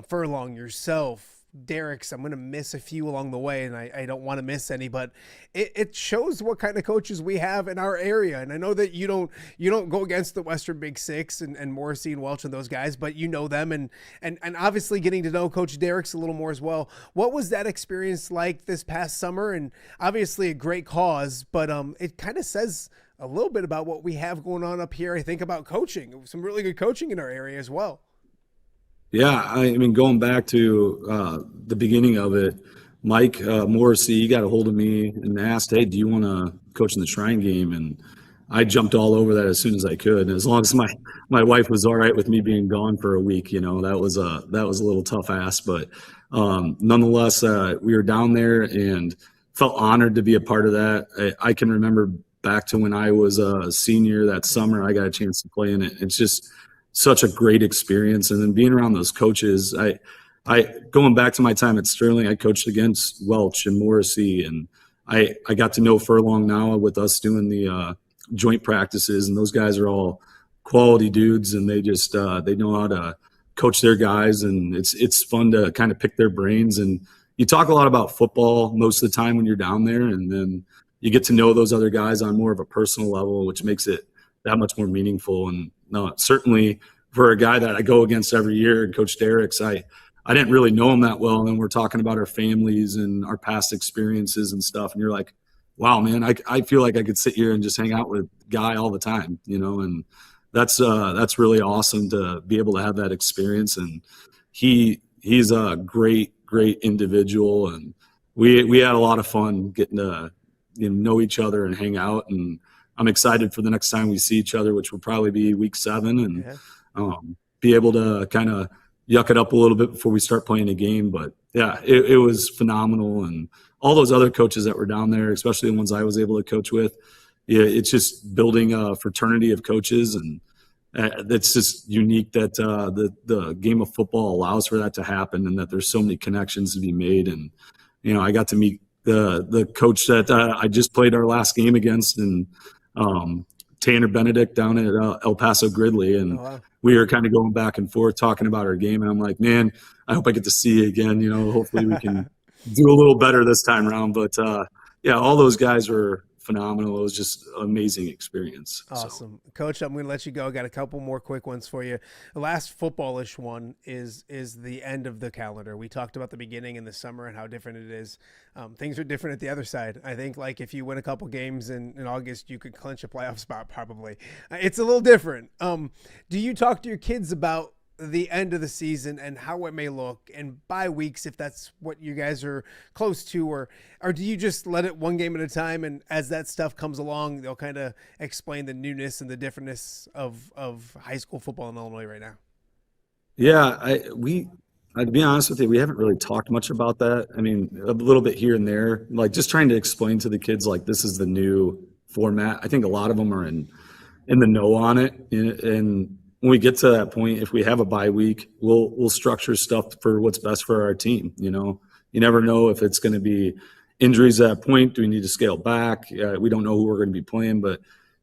Furlong, yourself, Derricks. I'm going to miss a few along the way, and I don't want to miss any, but it shows what kind of coaches we have in our area. And I know that you don't go against the Western Big Six and Morrissey and Welch and those guys, but you know them, and obviously getting to know Coach Derricks a little more as well. What was that experience like this past summer? And obviously a great cause, but it kind of says a little bit about what we have going on up here. I think about coaching, some really good coaching in our area as well. Yeah, I mean, going back to the beginning of it, Mike Morrissey, he got a hold of me and asked, hey, do you want to coach in the Shrine game? And I jumped all over that as soon as I could. And as long as my wife was all right with me being gone for a week, that was a little tough ask. But nonetheless, we were down there and felt honored to be a part of that. I can remember back to when I was a senior that summer, I got a chance to play in it. It's just such a great experience. And then being around those coaches, I going back to my time at Sterling, I coached against Welch and Morrissey, and I got to know Furlong now with us doing the joint practices, and those guys are all quality dudes, and they just they know how to coach their guys, and it's fun to kind of pick their brains. And you talk a lot about football most of the time when you're down there, and then you get to know those other guys on more of a personal level, which makes it that much more meaningful. And no, certainly for a guy that I go against every year, and Coach Derricks, I didn't really know them that well. And then we're talking about our families and our past experiences and stuff. And you're like, wow, man, I feel like I could sit here and just hang out with Guy all the time, and that's really awesome to be able to have that experience. And he's a great individual. And we had a lot of fun getting to know each other and hang out. And I'm excited for the next time we see each other, which will probably be week 7, and be able to kind of yuck it up a little bit before we start playing a game. But yeah, it was phenomenal. And all those other coaches that were down there, especially the ones I was able to coach with, yeah, it's just building a fraternity of coaches. And that's just unique that the game of football allows for that to happen, and that there's so many connections to be made. And, I got to meet the coach that I just played our last game against, and Tanner Benedict down at El Paso Gridley. And we were kind of going back and forth talking about our game. And I'm like, man, I hope I get to see you again. Hopefully we can do a little better this time around. But yeah, all those guys were phenomenal. It was just an amazing experience. Awesome. So. Coach, I'm going to let you go. I got a couple more quick ones for you. The last footballish one is the end of the calendar. We talked about the beginning in the summer and how different it is. Things are different at the other side. I think like if you win a couple games in August, you could clinch a playoff spot probably. It's a little different. Do you talk to your kids about the end of the season and how it may look, and bye weeks if that's what you guys are close to, or do you just let it one game at a time, and as that stuff comes along they'll kind of explain the newness and the differentness of high school football in Illinois right now? Yeah, to be honest with you, we haven't really talked much about that. I mean, a little bit here and there, like just trying to explain to the kids like this is the new format. I think a lot of them are in the know on it, and when we get to that point, if we have a bye week, we'll structure stuff for what's best for our team. You never know if it's going to be injuries at that point. Do we need to scale back? We don't know who we're going to be playing, but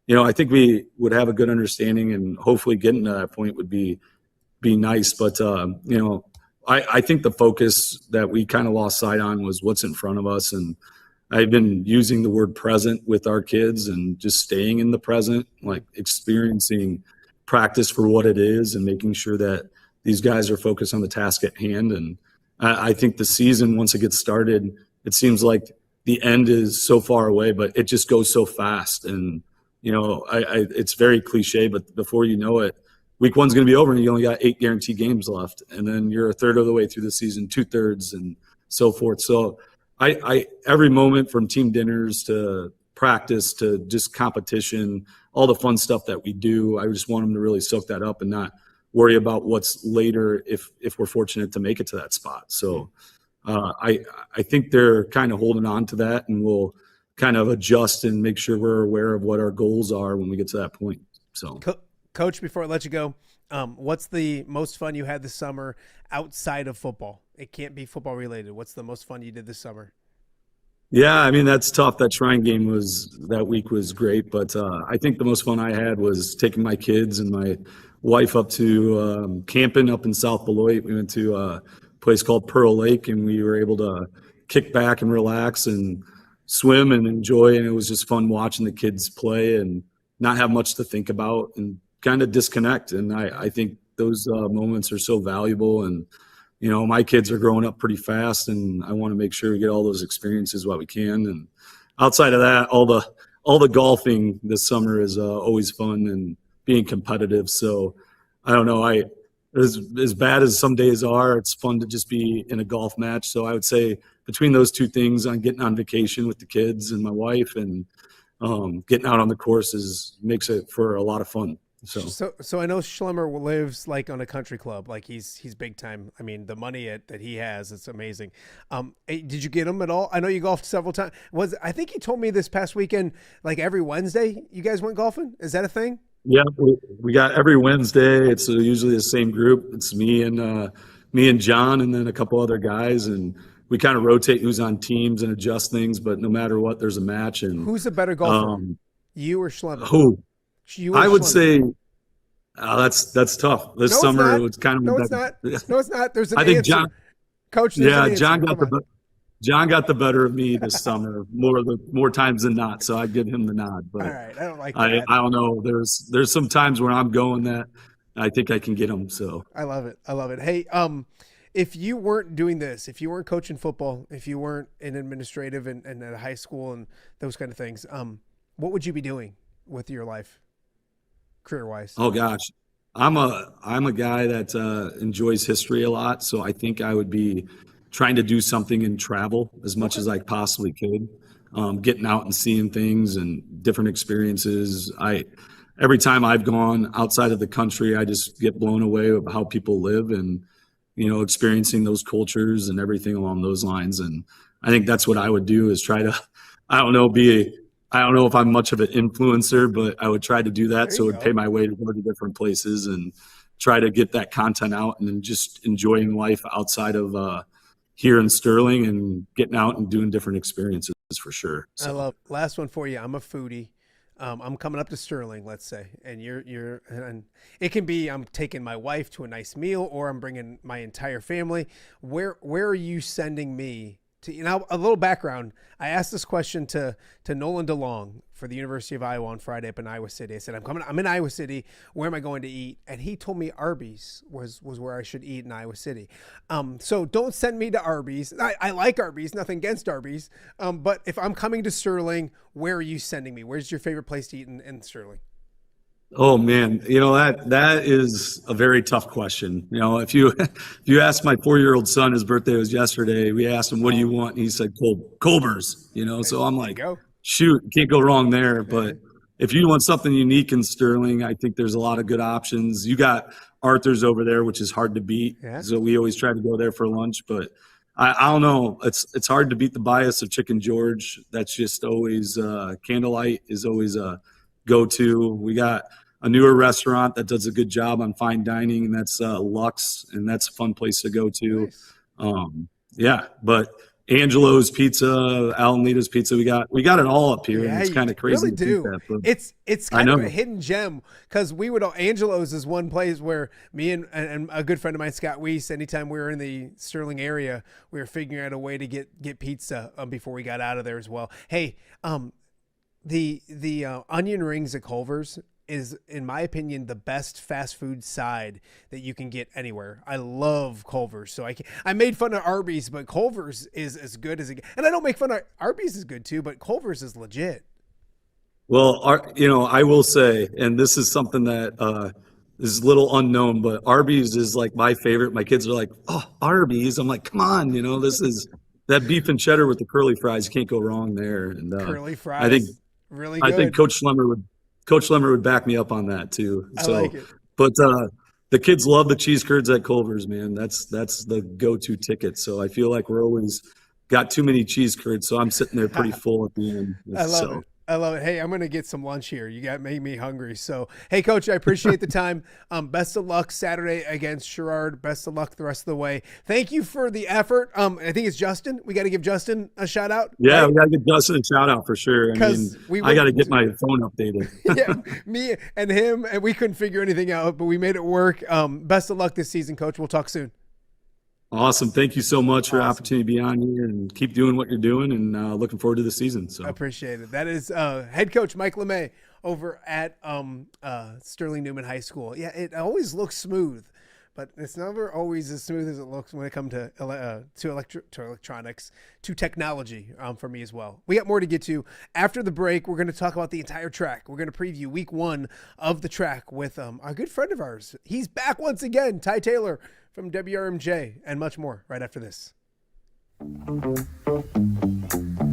I think we would have a good understanding, and hopefully getting to that point would be nice. But I think the focus that we kind of lost sight on was what's in front of us, and I've been using the word present with our kids and just staying in the present, like experiencing practice for what it is and making sure that these guys are focused on the task at hand. And I think the season, once it gets started, it seems like the end is so far away, but it just goes so fast. And, it's very cliche, but before you know it, week 1's going to be over and you only got 8 guaranteed games left. And then you're a third of the way through the season, 2/3 and so forth. So I every moment from team dinners to practice to just competition, all the fun stuff that we do, I just want them to really soak that up and not worry about what's later if we're fortunate to make it to that spot. So I think they're kind of holding on to that, and we'll kind of adjust and make sure we're aware of what our goals are when we get to that point. So, Coach, before I let you go, what's the most fun you had this summer outside of football? It can't be football related. What's the most fun you did this summer? Yeah, I mean, that's tough. That Shrine game that week was great, but I think the most fun I had was taking my kids and my wife up to camping up in South Beloit. We went to a place called Pearl Lake, and we were able to kick back and relax and swim and enjoy, and it was just fun watching the kids play and not have much to think about and kind of disconnect. And I think those moments are so valuable. And my kids are growing up pretty fast, and I want to make sure we get all those experiences while we can. And outside of that, all the golfing this summer is always fun and being competitive. So I don't know, as bad as some days are, it's fun to just be in a golf match. So I would say between those two things, on getting on vacation with the kids and my wife and getting out on the courses makes it for a lot of fun. So I know Schlemmer lives like on a country club, like he's big time. I mean, the money that he has, it's amazing. Did you get him at all? I know you golfed several times. I think he told me this past weekend, like every Wednesday you guys went golfing? Is that a thing? Yeah, we got every Wednesday. It's usually the same group. It's me and John, and then a couple other guys, and we kind of rotate who's on teams and adjust things. But no matter what, there's a match. And who's a better golfer, you or Schlemmer? Who? I would say that's tough. This summer it was kind of no, it's not. No, it's not. There's an I think answer. John, Coach. Yeah, John got the better of me this summer more times than not. So I give him the nod. But all right, I don't like that. I don't know. There's some times where I'm going that I think I can get him. So I love it. Hey, if you weren't doing this, if you weren't coaching football, if you weren't in administrative and at a high school and those kind of things, what would you be doing with your life, career-wise? Oh gosh, I'm a guy that enjoys history a lot, so I think I would be trying to do something in travel as much as I possibly could, getting out and seeing things and different experiences. Every time I've gone outside of the country, I just get blown away with how people live and, experiencing those cultures and everything along those lines. And I think that's what I would do, is try to, I don't know if I'm much of an influencer, but I would try to do that. So it would pay my way to go to different places and try to get that content out, and then just enjoying life outside of here in Sterling and getting out and doing different experiences for sure. So. I love, last one for you. I'm a foodie. I'm coming up to Sterling, let's say, and and it can be I'm taking my wife to a nice meal, or I'm bringing my entire family. Where are you sending me to? A little background. I asked this question to Nolan DeLong for the University of Iowa on Friday up in Iowa City. I said, I'm in Iowa City. Where am I going to eat? And he told me Arby's was where I should eat in Iowa City. So don't send me to Arby's. I like Arby's, nothing against Arby's. But if I'm coming to Sterling, where are you sending me? Where's your favorite place to eat in Sterling? Oh man, that is a very tough question. If you ask my 4-year-old son, his birthday was yesterday, we asked him, what do you want? And he said, Culver's, so I'm like, shoot, can't go wrong there. But if you want something unique in Sterling, I think there's a lot of good options. You got Arthur's over there, which is hard to beat. Yeah. So we always try to go there for lunch, but I don't know. It's hard to beat the bias of Chicken George. That's just always Candlelight is always a go-to. We got a newer restaurant that does a good job on fine dining, and that's Lux, and that's a fun place to go to. Nice. But Angelo's Pizza, Alamita's Pizza, we got it all up here, and it's kind of crazy. Really do. That, it's kind of a hidden gem, because Angelo's is one place where me and a good friend of mine, Scott Weiss, anytime we were in the Sterling area, we were figuring out a way to get pizza before we got out of there as well. Hey, the onion rings at Culver's is, in my opinion, the best fast food side that you can get anywhere. I love Culver's. So I made fun of Arby's, but Culver's is as good as it gets. And I don't make fun of Arby's is good too, but Culver's is legit. Well, I will say, and this is something that is a little unknown, but Arby's is like my favorite. My kids are like, oh, Arby's. I'm like, come on, this is that beef and cheddar with the curly fries. You can't go wrong there. And curly fries, really good. I think Coach Schlemmer would back me up on that too. I like it. But the kids love the cheese curds at Culver's, man. That's the go-to ticket. So I feel like we're always got too many cheese curds, so I'm sitting there pretty full at the end. I love it. Hey, I'm going to get some lunch here. You made me hungry. So, hey, Coach, I appreciate the time. Best of luck Saturday against Sherrard. Best of luck the rest of the way. Thank you for the effort. I think it's Justin. We got to give Justin a shout out. Yeah, right? We got to give Justin a shout out for sure. I got to get my phone updated. Yeah, me and him, and we couldn't figure anything out, but we made it work. Best of luck this season, Coach. We'll talk soon. Awesome. Thank you so much for the opportunity to be on here, and keep doing what you're doing, and looking forward to the season. So I appreciate it. That is head coach Mike LeMay over at Sterling Newman High School. Yeah, it always looks smooth, but it's never always as smooth as it looks when it comes to electronics, to technology for me as well. We got more to get to. After the break, we're going to talk about the entire track. We're going to preview week 1 of the track with a good friend of ours. He's back once again, Ty Taylor from WRMJ, and much more right after this.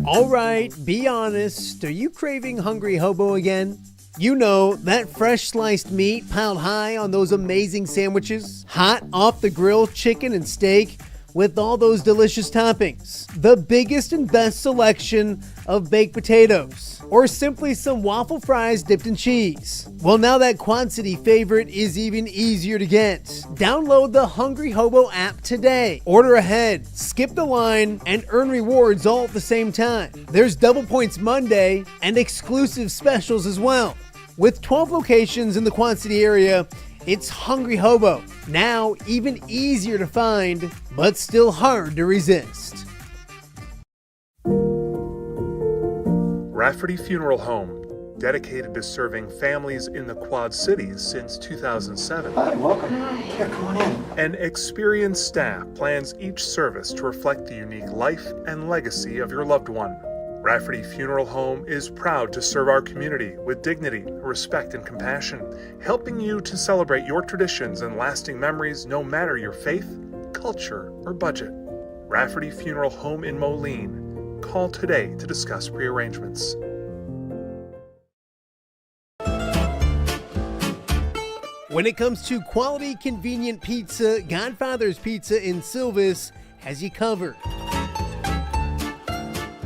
All right, be honest. Are you craving Hungry Hobo again? You know, that fresh sliced meat piled high on those amazing sandwiches, hot off the grill chicken and steak with all those delicious toppings, the biggest and best selection of baked potatoes, or simply some waffle fries dipped in cheese. Well, now that Quad City favorite is even easier to get. Download the Hungry Hobo app today. Order ahead, skip the line, and earn rewards all at the same time. There's Double Points Monday and exclusive specials as well. With 12 locations in the Quad City area, it's Hungry Hobo. Now even easier to find, but still hard to resist. Rafferty Funeral Home, dedicated to serving families in the Quad Cities since 2007. Hi, welcome. Yeah, come on in. An experienced staff plans each service to reflect the unique life and legacy of your loved one. Rafferty Funeral Home is proud to serve our community with dignity, respect, and compassion, helping you to celebrate your traditions and lasting memories no matter your faith, culture, or budget. Rafferty Funeral Home in Moline. Call today to discuss pre-arrangements. When it comes to quality, convenient pizza, Godfather's Pizza in Silvis has you covered.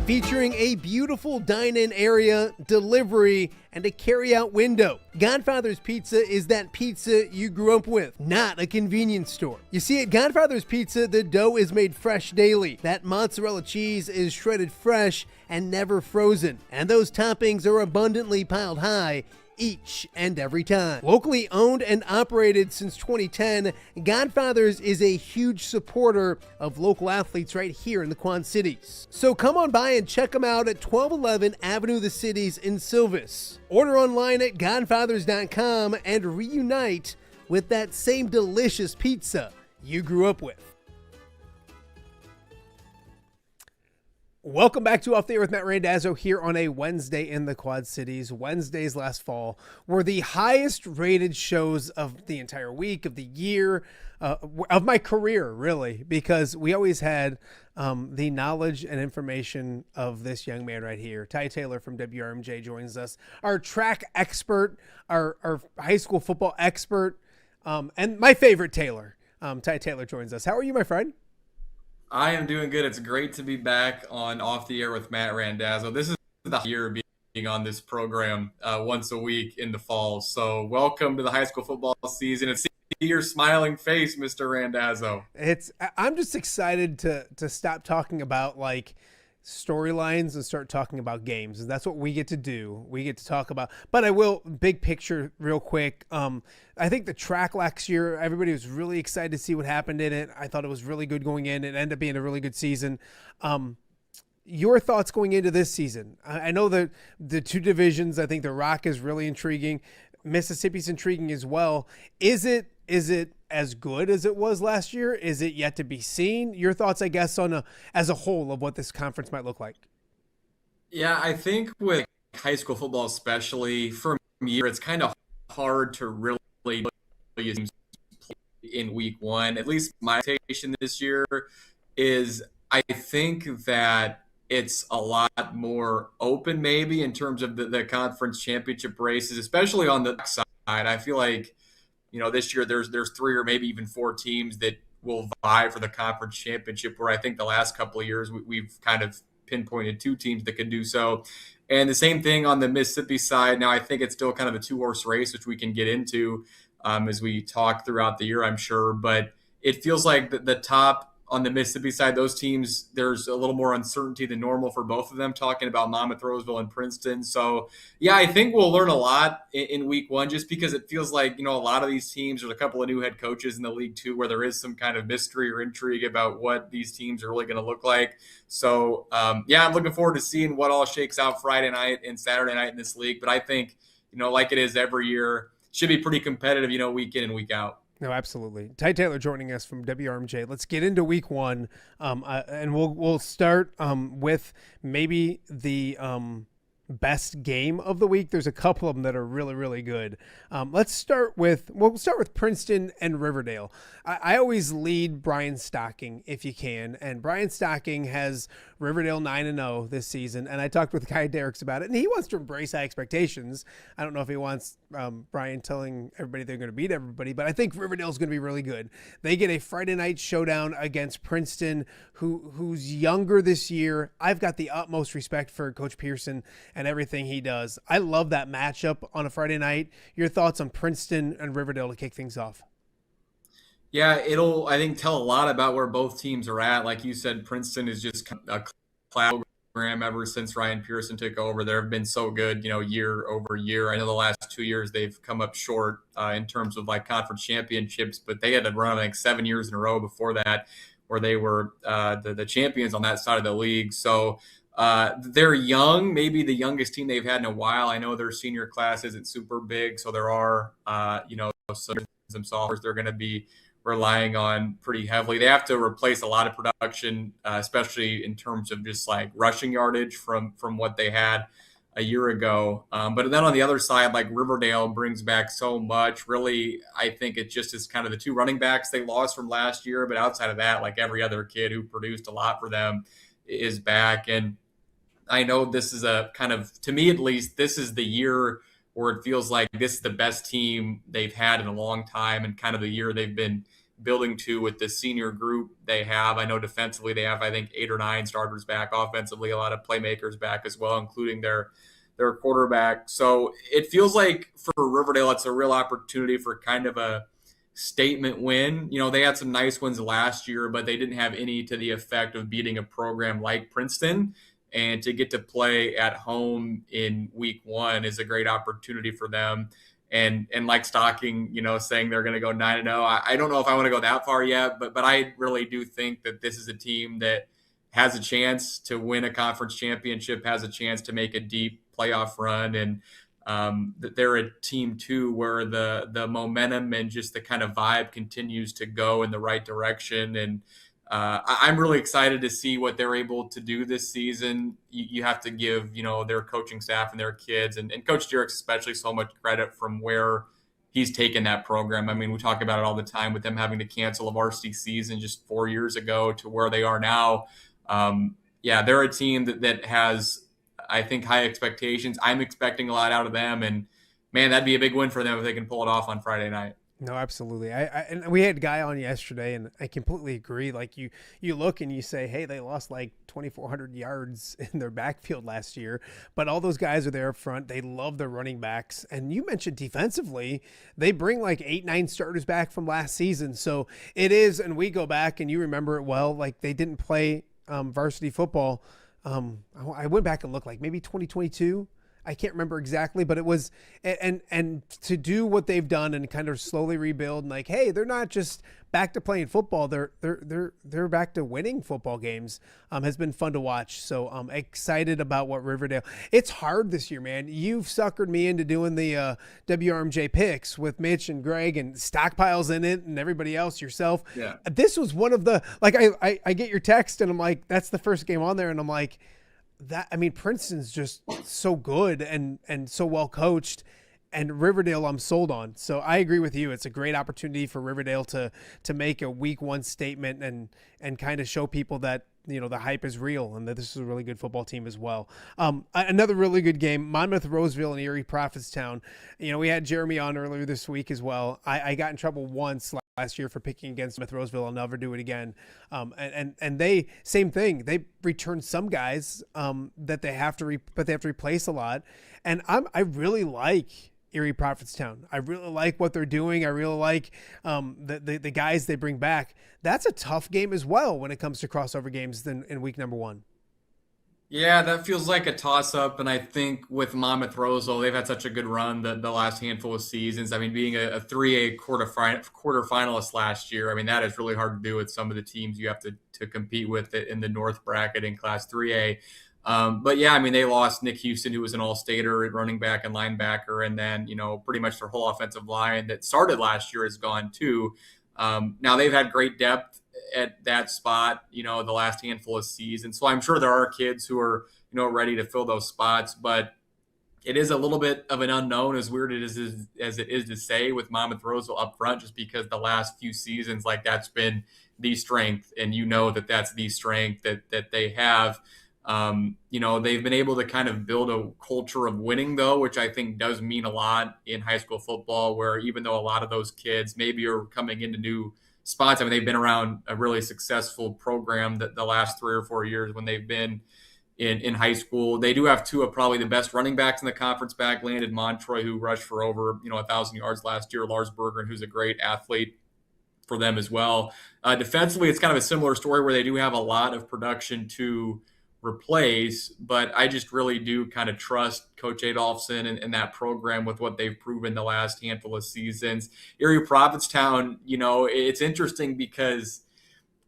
Featuring a beautiful dine-in area, delivery, and a carry-out window. Godfather's Pizza is that pizza you grew up with, not a convenience store. You see, at Godfather's Pizza, the dough is made fresh daily. That mozzarella cheese is shredded fresh and never frozen. And those toppings are abundantly piled high each and every time. Locally owned and operated since 2010, Godfather's is a huge supporter of local athletes right here in the Quad Cities. So come on by and check them out at 1211 Avenue of the Cities in Silvis. Order online at godfathers.com and reunite with that same delicious pizza you grew up with. Welcome back to Off the Air with Matt Randazzo here on a Wednesday in the Quad Cities. Wednesdays last fall were the highest rated shows of the entire week, of the year, of my career, really, because we always had the knowledge and information of this young man right here. Ty Taylor from WRMJ joins us, our track expert, our high school football expert, and my favorite Taylor. Ty Taylor joins us. How are you, my friend? I am doing good. It's great to be back on Off the Air with Matt Randazzo. This is the year of being on this program once a week in the fall. So welcome to the high school football season. And see your smiling face, Mr. Randazzo. I'm just excited to stop talking about like storylines and start talking about games, and that's what we get to do. We get to talk about, but I will big picture real quick. I think the track last year, everybody was really excited to see what happened in it. I thought it was really good going in. It ended up being a really good season. Your thoughts going into this season? I know that the two divisions, I think the Rock is really intriguing. Mississippi's intriguing as well. Is it as good as it was last year? Is it yet to be seen? Your thoughts, I guess, on as a whole of what this conference might look like. Yeah, I think with high school football, especially for me, it's kind of hard to really use in week one. At least my expectation this year is I think that it's a lot more open maybe in terms of the conference championship races, especially on the side. I feel like, this year there's 3 or maybe even 4 teams that will vie for the conference championship, where I think the last couple of years we've kind of pinpointed 2 teams that could do so. And the same thing on the Mississippi side. Now I think it's still kind of a 2-horse race, which we can get into as we talk throughout the year, I'm sure. But it feels like the top on the Mississippi side, those teams, there's a little more uncertainty than normal for both of them, talking about Monmouth, Roseville, and Princeton. So, yeah, I think we'll learn a lot in week one, just because it feels like, a lot of these teams, there's a couple of new head coaches in the league too, where there is some kind of mystery or intrigue about what these teams are really going to look like. So, I'm looking forward to seeing what all shakes out Friday night and Saturday night in this league. But I think, like it is every year, should be pretty competitive, week in and week out. No, absolutely. Ty Taylor joining us from WRMJ. Let's get into week one, and we'll start with maybe the best game of the week. There's a couple of them that are really, really good. We'll start with Princeton and Riverdale. I always lead Brian Stocking if you can, and Brian Stocking has Riverdale 9-0 this season, and I talked with Kai Derricks about it, and he wants to embrace high expectations. I don't know if he wants Brian telling everybody they're going to beat everybody, but I think Riverdale's going to be really good. They get a Friday night showdown against Princeton, who's younger this year. I've got the utmost respect for Coach Pearson and everything he does. I love that matchup on a Friday night. Your thoughts on Princeton and Riverdale to kick things off? Yeah, it'll, I think, tell a lot about where both teams are at. Like you said, Princeton is just a class program ever since Ryan Pearson took over. They've been so good, year over year. I know the last 2 years they've come up short in terms of like conference championships, but they had to run like 7 years in a row before that, where they were the champions on that side of the league. So They're young, maybe the youngest team they've had in a while. I know their senior class isn't super big, so there are, some sophomores they're going to be relying on pretty heavily. They have to replace a lot of production, especially in terms of just like rushing yardage from what they had a year ago. But then on the other side, like Riverdale brings back so much. Really, I think it just is kind of the two running backs they lost from last year. But outside of that, like every other kid who produced a lot for them is back. And I know this is a kind of, to me at least, this is the year where it feels like this is the best team they've had in a long time, and kind of the year they've been building to with the senior group they have. I know defensively they have, I think, 8 or 9 starters back. Offensively, a lot of playmakers back as well, including their quarterback. So it feels like for Riverdale, it's a real opportunity for kind of a statement win. You know, they had some nice wins last year, but they didn't have any to the effect of beating a program like Princeton. And to get to play at home in week 1 is a great opportunity for them. And like Stocking, saying they're going to go 9-0. I don't know if I want to go that far yet, but I really do think that this is a team that has a chance to win a conference championship, has a chance to make a deep playoff run. And that they're a team too where the momentum and just the kind of vibe continues to go in the right direction. And I'm really excited to see what they're able to do this season. You have to give, their coaching staff and their kids and Coach Jerick's especially so much credit from where he's taken that program. I mean, we talk about it all the time with them having to cancel a varsity season just 4 years ago to where they are now. They're a team that has, I think, high expectations. I'm expecting a lot out of them, and man, that'd be a big win for them if they can pull it off on Friday night. No, absolutely. And we had a guy on yesterday, and I completely agree. Like you look and you say, hey, they lost like 2,400 yards in their backfield last year, but all those guys are there up front. They love their running backs. And you mentioned defensively, they bring like 8-9 starters back from last season. So it is, and we go back and you remember it well, like they didn't play varsity football. I went back and looked like maybe 2022. I can't remember exactly, but it was, and to do what they've done and kind of slowly rebuild and like, hey, they're not just back to playing football. They're back to winning football games. Has been fun to watch. So I'm excited about what Riverdale. It's hard this year, man. You've suckered me into doing the WRMJ picks with Mitch and Greg and Stockpiles in it and everybody else, yourself. Yeah. This was one of the, like, I get your text and I'm like, that's the first game on there. And I'm like, Princeton's just so good and so well coached, and Riverdale I'm sold on. So I agree with you. It's a great opportunity for Riverdale to make a week 1 statement and kind of show people that, the hype is real and that this is a really good football team as well. Another really good game, Monmouth Roseville and Erie Prophetstown. We had Jeremy on earlier this week as well. I got in trouble once last year for picking against Monmouth Roseville. I'll never do it again. And they, same thing. They returned some guys that they have to replace a lot. And I really like Erie Prophetstown. I really like what they're doing. I really like the guys they bring back. That's a tough game as well when it comes to crossover games in week number 1. Yeah, that feels like a toss-up, and I think with Monmouth Roseville, they've had such a good run the last handful of seasons. I mean, being a 3A quarterfinalist last year, I mean, that is really hard to do with some of the teams you have to compete with in the North bracket in Class 3A. But yeah, I mean, they lost Nick Houston, who was an all-stater at running back and linebacker, and then, pretty much their whole offensive line that started last year is gone too. Now they've had great depth at that spot, the last handful of seasons. So I'm sure there are kids who are, ready to fill those spots, but it is a little bit of an unknown, as weird as it is to say, with Monmouth Roseville up front, just because the last few seasons, like, that's been the strength, and that's the strength that they have. They've been able to kind of build a culture of winning, though, which I think does mean a lot in high school football, where even though a lot of those kids maybe are coming into new spots, I mean, they've been around a really successful program that the last 3 or 4 years when they've been in high school. They do have 2 of probably the best running backs in the conference back, Landon Montroy, who rushed for over 1,000 yards last year, Lars Bergeron, who's a great athlete for them as well. Defensively, it's kind of a similar story where they do have a lot of production to replace, but I just really do kind of trust Coach Adolphson and that program with what they've proven the last handful of seasons. Erie Prophetstown, it's interesting because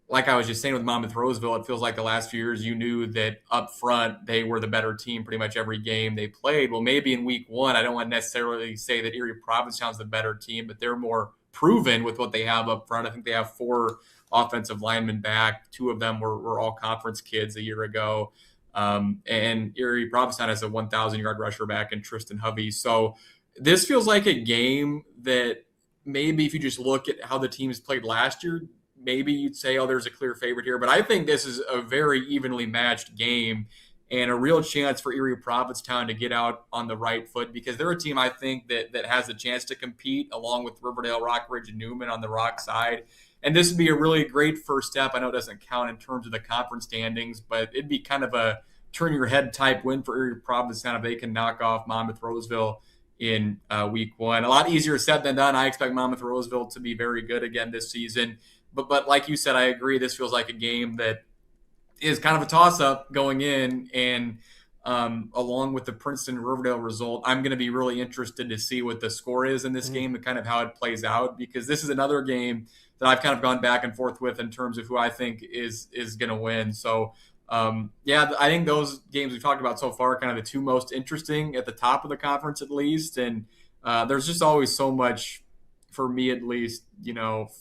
like I was just saying with Monmouth Roseville, it feels like the last few years you knew that up front they were the better team pretty much every game they played. Well, maybe in week one, I don't want to necessarily say that Erie Provincetown's the better team, but they're more proven with what they have up front. I think they have 4 offensive linemen back. 2 of them were all conference kids a year ago. And Erie Provincetown has a 1,000-yard rusher back in Tristan Hovey. So this feels like a game that maybe if you just look at how the teams played last year, maybe you'd say, oh, there's a clear favorite here. But I think this is a very evenly matched game and a real chance for Erie Provincetown to get out on the right foot because they're a team I think that has a chance to compete along with Riverdale, Rockridge, and Newman on the Rock side. And this would be a really great first step. I know it doesn't count in terms of the conference standings, but it'd be kind of a turn your head type win for Erie Provincetown if they can knock off Monmouth Roseville in week one. A lot easier said than done. I expect Monmouth Roseville to be very good again this season. But like you said, I agree. This feels like a game that is kind of a toss-up going in. And along with the Princeton-Riverdale result, I'm going to be really interested to see what the score is in this game and kind of how it plays out because this is another game that I've kind of gone back and forth with in terms of who I think is going to win. So, I think those games we've talked about so far are kind of the 2 most interesting at the top of the conference at least. And there's just always so much, for me at least,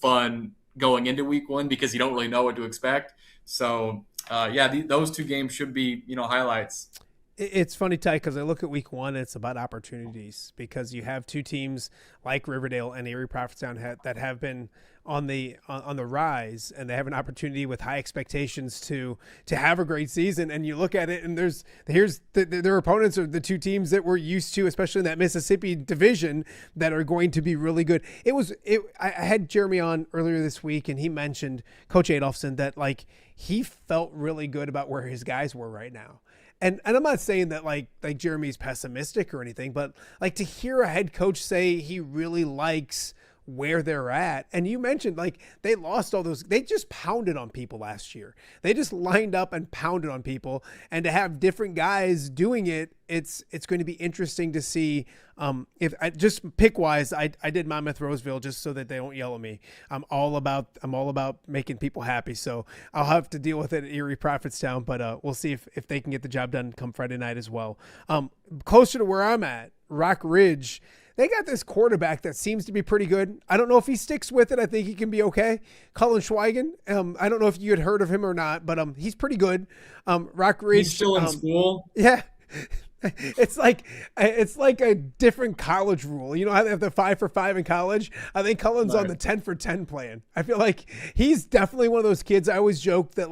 fun going into week one because you don't really know what to expect. So, those 2 games should be, highlights. It's funny, Ty, because I look at week one, it's about opportunities because you have 2 teams like Riverdale and Erie Provincetown that have been on the rise, and they have an opportunity with high expectations to have a great season. And you look at it, and their opponents are the 2 teams that we're used to, especially in that Mississippi division, that are going to be really good. I had Jeremy on earlier this week, and he mentioned Coach Adolphson that he felt really good about where his guys were right now. And I'm not saying that like Jeremy's pessimistic or anything, but to hear a head coach say he really likes where they're at. And you mentioned they lost all those, they just pounded on people last year. They just lined up and pounded on people, and to have different guys doing it, it's going to be interesting to see. If I just pick wise, I did Monmouth Roseville just so that they don't yell at me. I'm all about making people happy. So I'll have to deal with it at Erie Provincetown, but we'll see if they can get the job done come Friday night as well. Closer to where I'm at, Rock Ridge, they got this quarterback that seems to be pretty good. I don't know if he sticks with it. I think he can be okay. Cullen Schweigen. I don't know if you had heard of him or not, but he's pretty good. Rock Ridge. He's still in school. Yeah. It's like a different college rule. I have the 5 for 5 in college. I think Cullen's on the 10 for 10 plan. I feel like he's definitely one of those kids. I always joke that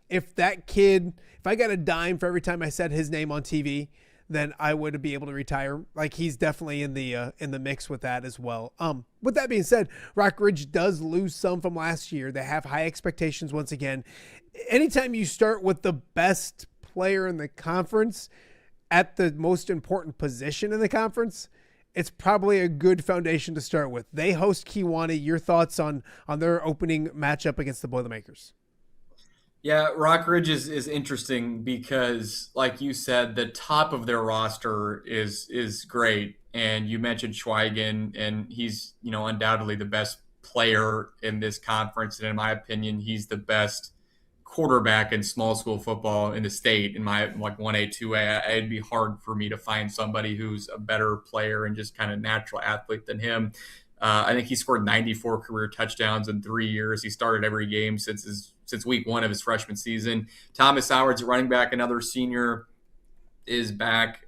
if I got a dime for every time I said his name on TV, then I would be able to retire. He's definitely in the mix with that as well. With that being said, Rock Ridge does lose some from last year. They have high expectations once again. Anytime you start with the best player in the conference at the most important position in the conference, it's probably a good foundation to start with. They host Kewanee. Your thoughts on their opening matchup against the Boilermakers? Yeah, Rockridge is interesting because, like you said, the top of their roster is great. And you mentioned Schweigen, and he's, undoubtedly the best player in this conference. And in my opinion, he's the best quarterback in small school football in the state. In my 1A, 2A, it'd be hard for me to find somebody who's a better player and just kind of natural athlete than him. I think he scored 94 career touchdowns in 3 years. He started every game since week one of his freshman season. Thomas Howard's running back, another senior, is back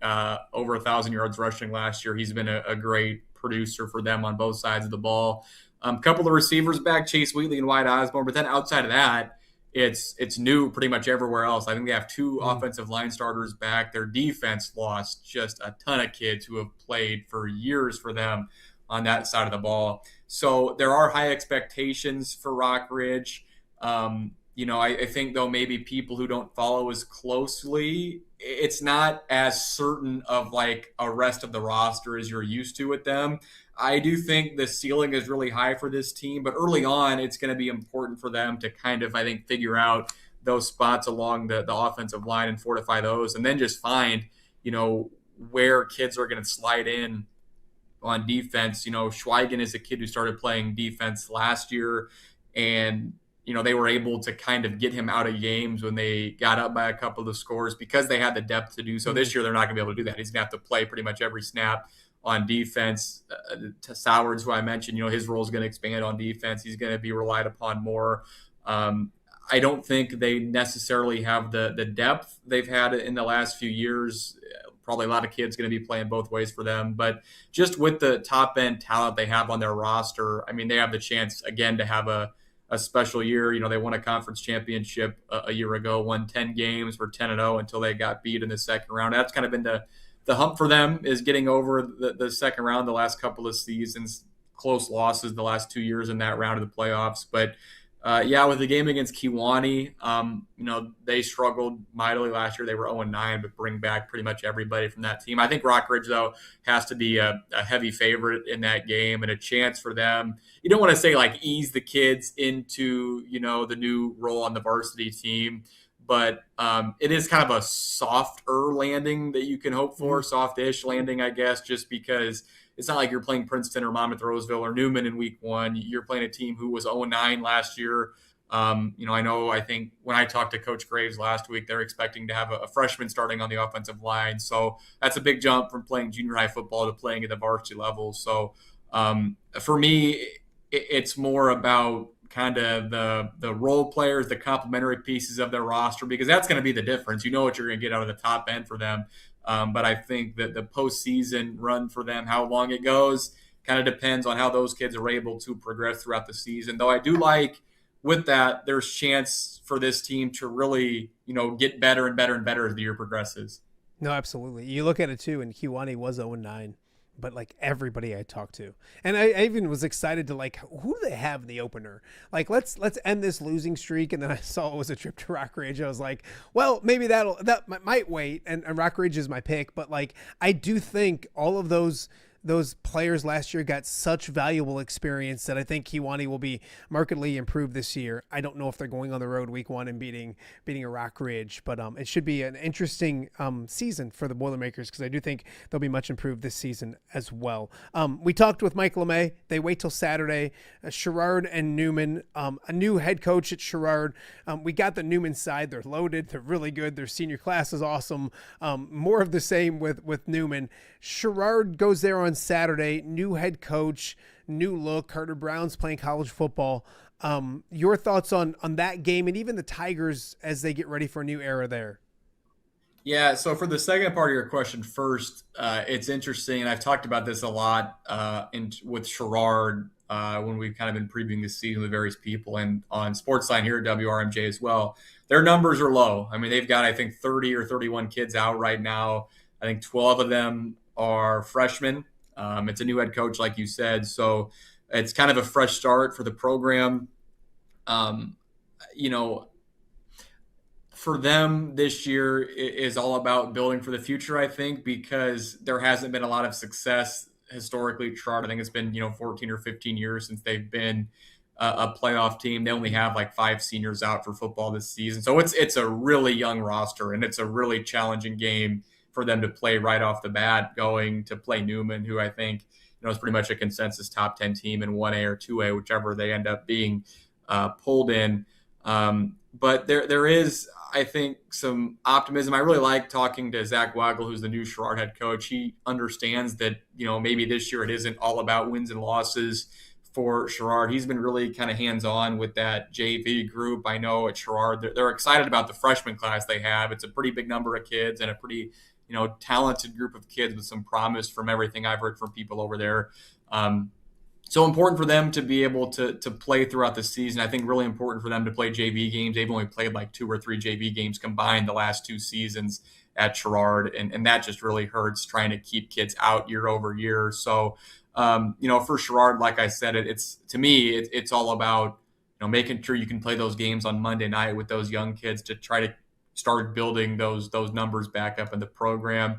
over 1,000 yards rushing last year. He's been a great producer for them on both sides of the ball. A couple of receivers back, Chase Wheatley and Wyatt Osborne. But then outside of that, it's new pretty much everywhere else. I think they have 2 offensive line starters back. Their defense lost just a ton of kids who have played for years for them on that side of the ball. So there are high expectations for Rock Ridge. I think, though, maybe people who don't follow as closely, it's not as certain of a rest of the roster as you're used to with them. I do think the ceiling is really high for this team, but early on, it's going to be important for them to kind of, I think, figure out those spots along the offensive line and fortify those, and then just find, where kids are going to slide in on defense. Schweigen is a kid who started playing defense last year, and they were able to kind of get him out of games when they got up by a couple of scores because they had the depth to do so. This year, they're not going to be able to do that. He's going to have to play pretty much every snap on defense. To Sowards, who I mentioned, his role is going to expand on defense. He's going to be relied upon more. I don't think they necessarily have the depth they've had in the last few years. Probably a lot of kids going to be playing both ways for them. But just with the top-end talent they have on their roster, I mean, they have the chance, again, to have a special year. They won a conference championship a year ago, won 10 games, were 10-0 until they got beat in the second round. That's kind of been the hump for them, is getting over the second round the last couple of seasons, close losses the last 2 years in that round of the playoffs. But with the game against Kewanee, they struggled mightily last year. They were 0-9, but bring back pretty much everybody from that team. I think Rockridge, though, has to be a heavy favorite in that game and a chance for them. You don't want to say, ease the kids into, the new role on the varsity team, but it is kind of a softer landing that you can hope for, soft-ish landing, I guess, just because it's not like you're playing Princeton or Monmouth Roseville or Newman in week one. You're playing a team who was 0-9 last year. I think when I talked to Coach Graves last week, they're expecting to have a freshman starting on the offensive line. So that's a big jump from playing junior high football to playing at the varsity level. So for me, it's more about kind of the role players, the complementary pieces of their roster, because that's going to be the difference. You know what you're going to get out of the top end for them. But I think that the postseason run for them, how long it goes, kind of depends on how those kids are able to progress throughout the season. Though I do like with that, there's chance for this team to really, get better and better and better as the year progresses. No, absolutely. You look at it too, and Kewanee was 0-9. But everybody I talked to, and I even was excited to who do they have in the opener? Let's end this losing streak. And then I saw it was a trip to Rockridge. I was like, well, maybe that might wait. And Rockridge is my pick, but I do think all of those players last year got such valuable experience that I think Kewanee will be markedly improved this year. I don't know if they're going on the road week one and beating a Rockridge, but it should be an interesting season for the Boilermakers, because I do think they'll be much improved this season as well. We talked with Mike LeMay. They wait till Saturday. Sherrard and Newman, a new head coach at Sherrard. We got the Newman side. They're loaded. They're really good. Their senior class is awesome. More of the same with Newman. Sherrard goes there on Saturday, new head coach, new look. Carter Brown's playing college football. Your thoughts on that game, and even the Tigers as they get ready for a new era there? Yeah, so for the second part of your question first, it's interesting, and I've talked about this a lot with Sherrard when we've kind of been previewing this season with various people, and on Sportsline here at WRMJ as well. Their numbers are low. I mean, they've got, I think, 30 or 31 kids out right now. I think 12 of them are freshmen. It's a new head coach, like you said, so it's kind of a fresh start for the program. For them this year is all about building for the future, I think, because there hasn't been a lot of success historically. Sherrard, I think it's been 14 or 15 years since they've been a playoff team. They only have 5 seniors out for football this season, so it's a really young roster, and it's a really challenging game for them to play right off the bat, going to play Newman, who I think is pretty much a consensus top 10 team in 1A or 2A, whichever they end up being pulled in. But there is, I think, some optimism. I really like talking to Zach Weigel, who's the new Sherrard head coach. He understands that maybe this year it isn't all about wins and losses for Sherrard. He's been really kind of hands-on with that JV group. I know at Sherrard they're excited about the freshman class they have. It's a pretty big number of kids and a pretty talented group of kids with some promise from everything I've heard from people over there. So important for them to be able to play throughout the season. I think really important for them to play JV games. They've only played 2 or 3 JV games combined the last 2 seasons at Sherrard, and that just really hurts trying to keep kids out year over year. So, for Sherrard, like I said, it's all about making sure you can play those games on Monday night with those young kids to try to start building those numbers back up in the program.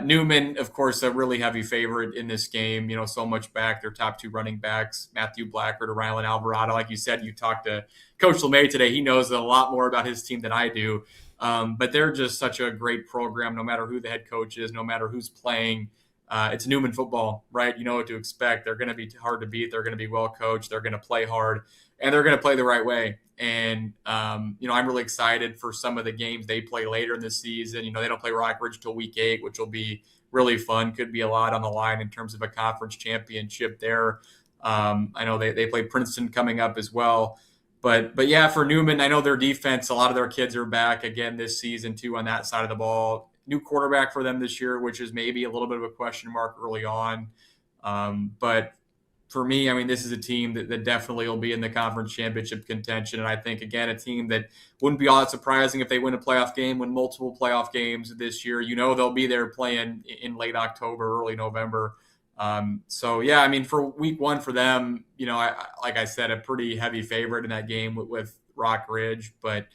Newman, of course, a really heavy favorite in this game. So much back. Their top 2 running backs, Matthew Blackford or Rylan Alvarado. Like you said, you talked to Coach LeMay today. He knows a lot more about his team than I do. But they're just such a great program, no matter who the head coach is, no matter who's playing. It's Newman football, right? You know what to expect. They're going to be hard to beat. They're going to be well coached. They're going to play hard. and they're going to play the right way. And, I'm really excited for some of the games they play later in the season. They don't play Rockridge till week 8, which will be really fun. Could be a lot on the line in terms of a conference championship there. I know they play Princeton coming up as well. But yeah, for Newman, I know their defense, a lot of their kids are back again this season too on that side of the ball. New quarterback for them this year, which is maybe a little bit of a question mark early on. But for me, this is a team that definitely will be in the conference championship contention. And I think, again, a team that wouldn't be all that surprising if they win a playoff game, win multiple playoff games this year. They'll be there playing in late October, early November. For week 1 for them, like I said, a pretty heavy favorite in that game with Rockridge. But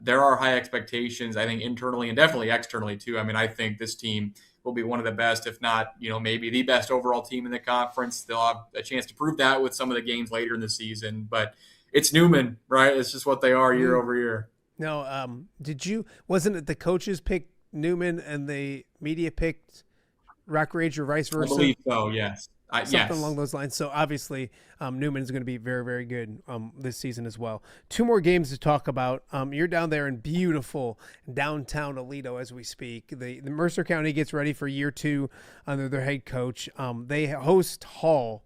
there are high expectations, I think, internally and definitely externally too. I think this team will be one of the best, if not, maybe the best overall team in the conference. They'll have a chance to prove that with some of the games later in the season. But it's Newman, right? It's just what they are year over year. No, wasn't it the coaches picked Newman and the media picked Rockridge or vice versa? I believe so, yes. Something along those lines. So obviously, Newman's going to be very, very good this season as well. 2 more games to talk about. You're down there in beautiful downtown Aledo as we speak. The Mercer County gets ready for year 2 under their head coach. They host Hall.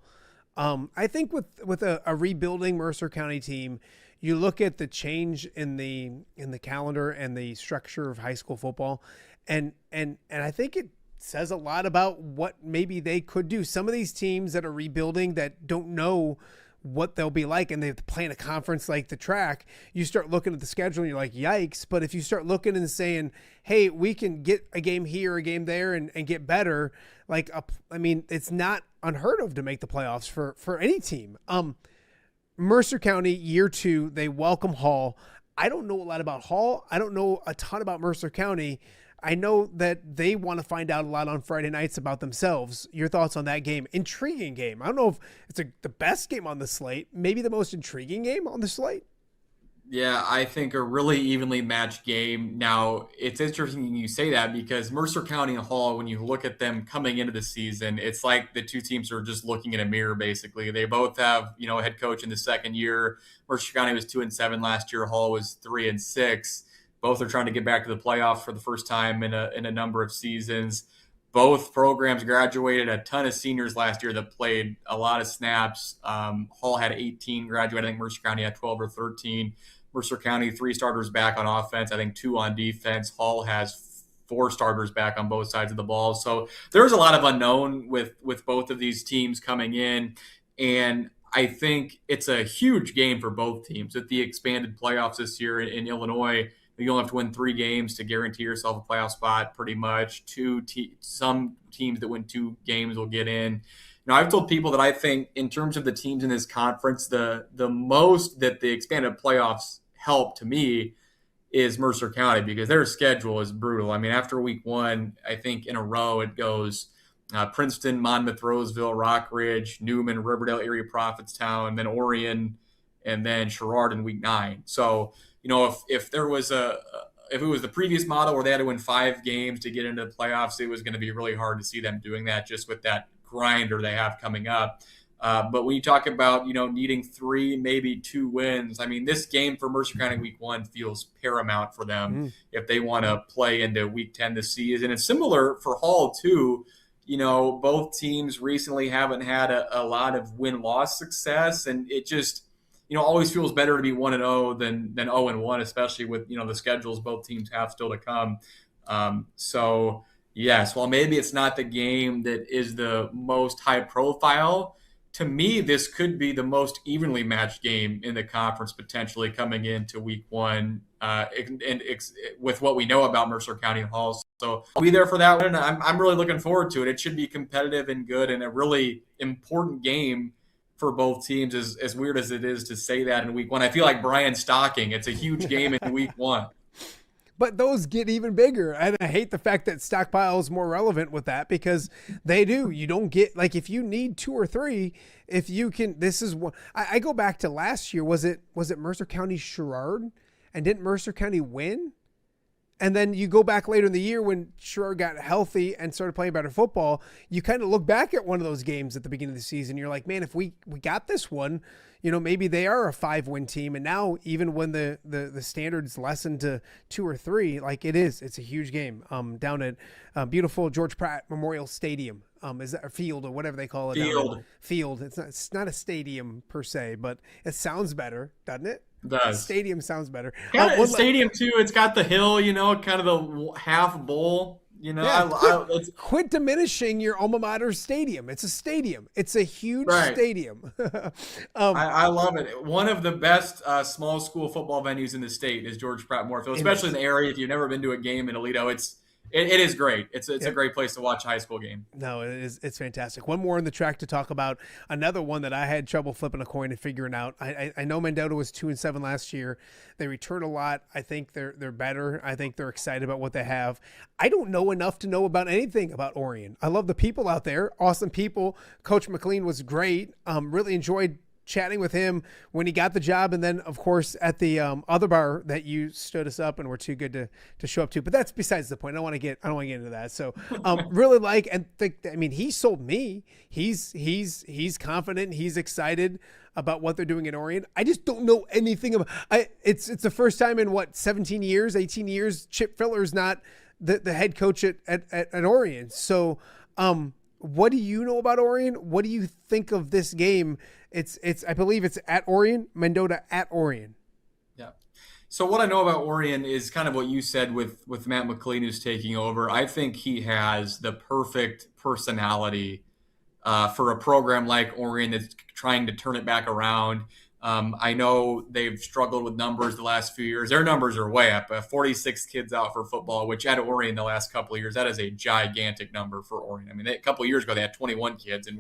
I think with a rebuilding Mercer County team, you look at the change in the calendar and the structure of high school football, and I think it says a lot about what maybe they could do. Some of these teams that are rebuilding that don't know what they'll be like, and they play in a conference like the TRAC, you start looking at the schedule and you're like, yikes. But if you start looking and saying, hey, we can get a game here, a game there, and get better, it's not unheard of to make the playoffs for any team. Mercer County, year 2, they welcome Hall. I don't know a lot about Hall. I don't know a ton about Mercer County. I know that they want to find out a lot on Friday nights about themselves. Your thoughts on that game? Intriguing game. I don't know if it's the best game on the slate, maybe the most intriguing game on the slate. Yeah, I think a really evenly matched game. Now, it's interesting you say that because Mercer County and Hall, when you look at them coming into the season, it's like the two teams are just looking in a mirror, basically. They both have, a head coach in the second year. Mercer County was 2-7 last year. Hall was 3-6. Both are trying to get back to the playoffs for the first time in a number of seasons. Both programs graduated a ton of seniors last year that played a lot of snaps. Hall had 18 graduate. I think Mercer County had 12 or 13. Mercer County, 3 starters back on offense. I think 2 on defense. Hall has 4 starters back on both sides of the ball. So there's a lot of unknown with both of these teams coming in. And I think it's a huge game for both teams. At the expanded playoffs this year in Illinois, you only have to win 3 games to guarantee yourself a playoff spot, pretty much. Some teams that win 2 games will get in. Now, I've told people that I think in terms of the teams in this conference, the most that the expanded playoffs help to me is Mercer County because their schedule is brutal. After week 1, I think in a row it goes Princeton, Monmouth, Roseville, Rockridge, Newman, Riverdale, Erie, Prophetstown, then Orion, and then Sherrard in week 9. So, if there was if it was the previous model where they had to win 5 games to get into the playoffs, it was going to be really hard to see them doing that just with that grinder they have coming up. But when you talk about, needing 3, maybe 2 wins, this game for Mercer County week 1 feels paramount for them if they want to play into week 10 this season. It's similar for Hall too. Both teams recently haven't had a lot of win-loss success, and it just always feels better to be 1-0 than 0-1, especially with, the schedules both teams have still to come. So, yes, while maybe it's not the game that is the most high profile, to me, this could be the most evenly matched game in the conference potentially coming into week 1 with what we know about Mercer County and Hall. So I'll be there for that one. I'm really looking forward to it. It should be competitive and good and a really important game for both teams, as weird as it is to say that in week 1. I feel like Brian Stocking. It's a huge game in week 1. But those get even bigger. And I hate the fact that stockpile is more relevant with that because they do. You don't get, if you need 2 or 3, if you can, this is one. I go back to last year. Was it Mercer County Sherrard? And didn't Mercer County win? And then you go back later in the year when Sherrard got healthy and started playing better football, you kind of look back at one of those games at the beginning of the season. You're like, man, if we got this one, maybe they are a 5-win team. And now even when the standards lessen to 2 or 3, like it's a huge game down at beautiful George Pratt Memorial Stadium. Is that a field or whatever they call it? Field. It's not a stadium per se, but it sounds better, doesn't it? It does. Stadium sounds better. Stadium too. It's got the hill, kind of the half bowl. Quit diminishing your alma mater stadium. It's a stadium. It's a huge stadium. I love it. One of the best small school football venues in the state is George Pratt Memorial, especially in the area. If you've never been to a game in Aledo, it is great. It's a great place to watch a high school game. No, it is. It's fantastic. One more on the track to talk about. Another one that I had trouble flipping a coin and figuring out. I know Mendota was 2-7 last year. They return a lot. I think they're better. I think they're excited about what they have. I don't know enough to know about anything about Orion. I love the people out there. Awesome people. Coach McLean was great. Really enjoyed chatting with him when he got the job, and then of course at the other bar that you stood us up and were too good to show up to. But that's besides the point. I don't want to get into that. So really like and think. I mean, he sold me. He's confident. He's excited about what they're doing in Orion. I just don't know anything about. It's the first time in 17 years, 18 years. Chip Filler's not the head coach at Orion. So what do you know about Orion? What do you think of this game? It's I believe it's at Orion, Mendota at Orion. Yeah. So what I know about Orion is kind of what you said with Matt McLean who's taking over. I think he has the perfect personality for a program like Orion that's trying to turn it back around. I know they've struggled with numbers the last few years. Their numbers are way up. 46 kids out for football, which at Orion the last couple of years, that is a gigantic number for Orion. I mean, a couple of years ago, they had 21 kids, and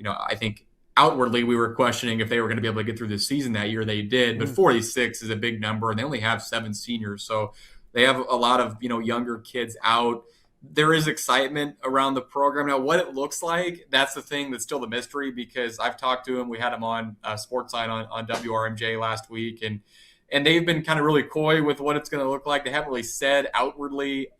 I think outwardly we were questioning if they were going to be able to get through the season that year. They did, but 46 is a big number, and they only have 7 seniors. So they have a lot of, younger kids out. There is excitement around the program. Now, what it looks like, that's the thing that's still the mystery, because I've talked to him. We had him on Sportsline on WRMJ last week, and they've been kind of really coy with what it's going to look like. They haven't really said outwardly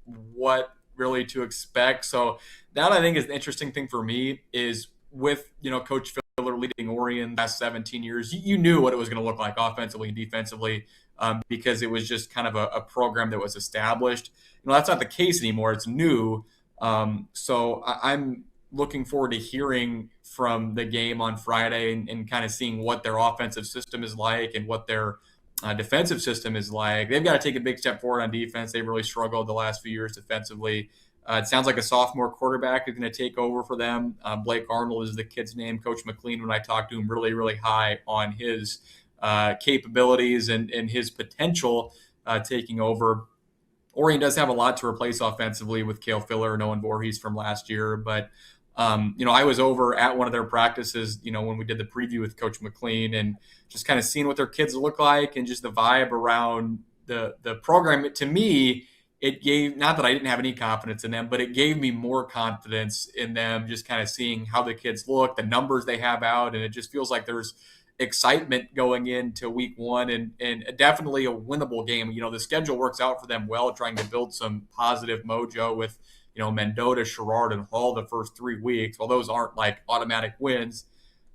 what really to expect. So that, I think, is the interesting thing for me is with, Coach Filler leading Orion the last 17 years, you knew what it was going to look like offensively and defensively because it was just kind of a program that was established. That's not the case anymore. It's new. So I'm looking forward to hearing from the game on Friday and kind of seeing what their offensive system is like and what their defensive system is like. They've got to take a big step forward on defense. They've really struggled the last few years defensively. It sounds like a sophomore quarterback is going to take over for them. Blake Arnold is the kid's name. Coach McLean, when I talked to him, really, really high on his capabilities and his potential taking over. Orion does have a lot to replace offensively with Cale Filler and Owen Voorhees from last year. But, I was over at one of their practices, when we did the preview with Coach McLean and just kind of seeing what their kids look like and just the vibe around the program. To me, it gave, not that I didn't have any confidence in them, but it gave me more confidence in them, just kind of seeing how the kids look, the numbers they have out. And it just feels like there's excitement going into week 1 and definitely a winnable game. The schedule works out for them well, trying to build some positive mojo with, Mendota, Sherrard, and Hall the first 3 weeks. While those aren't like automatic wins,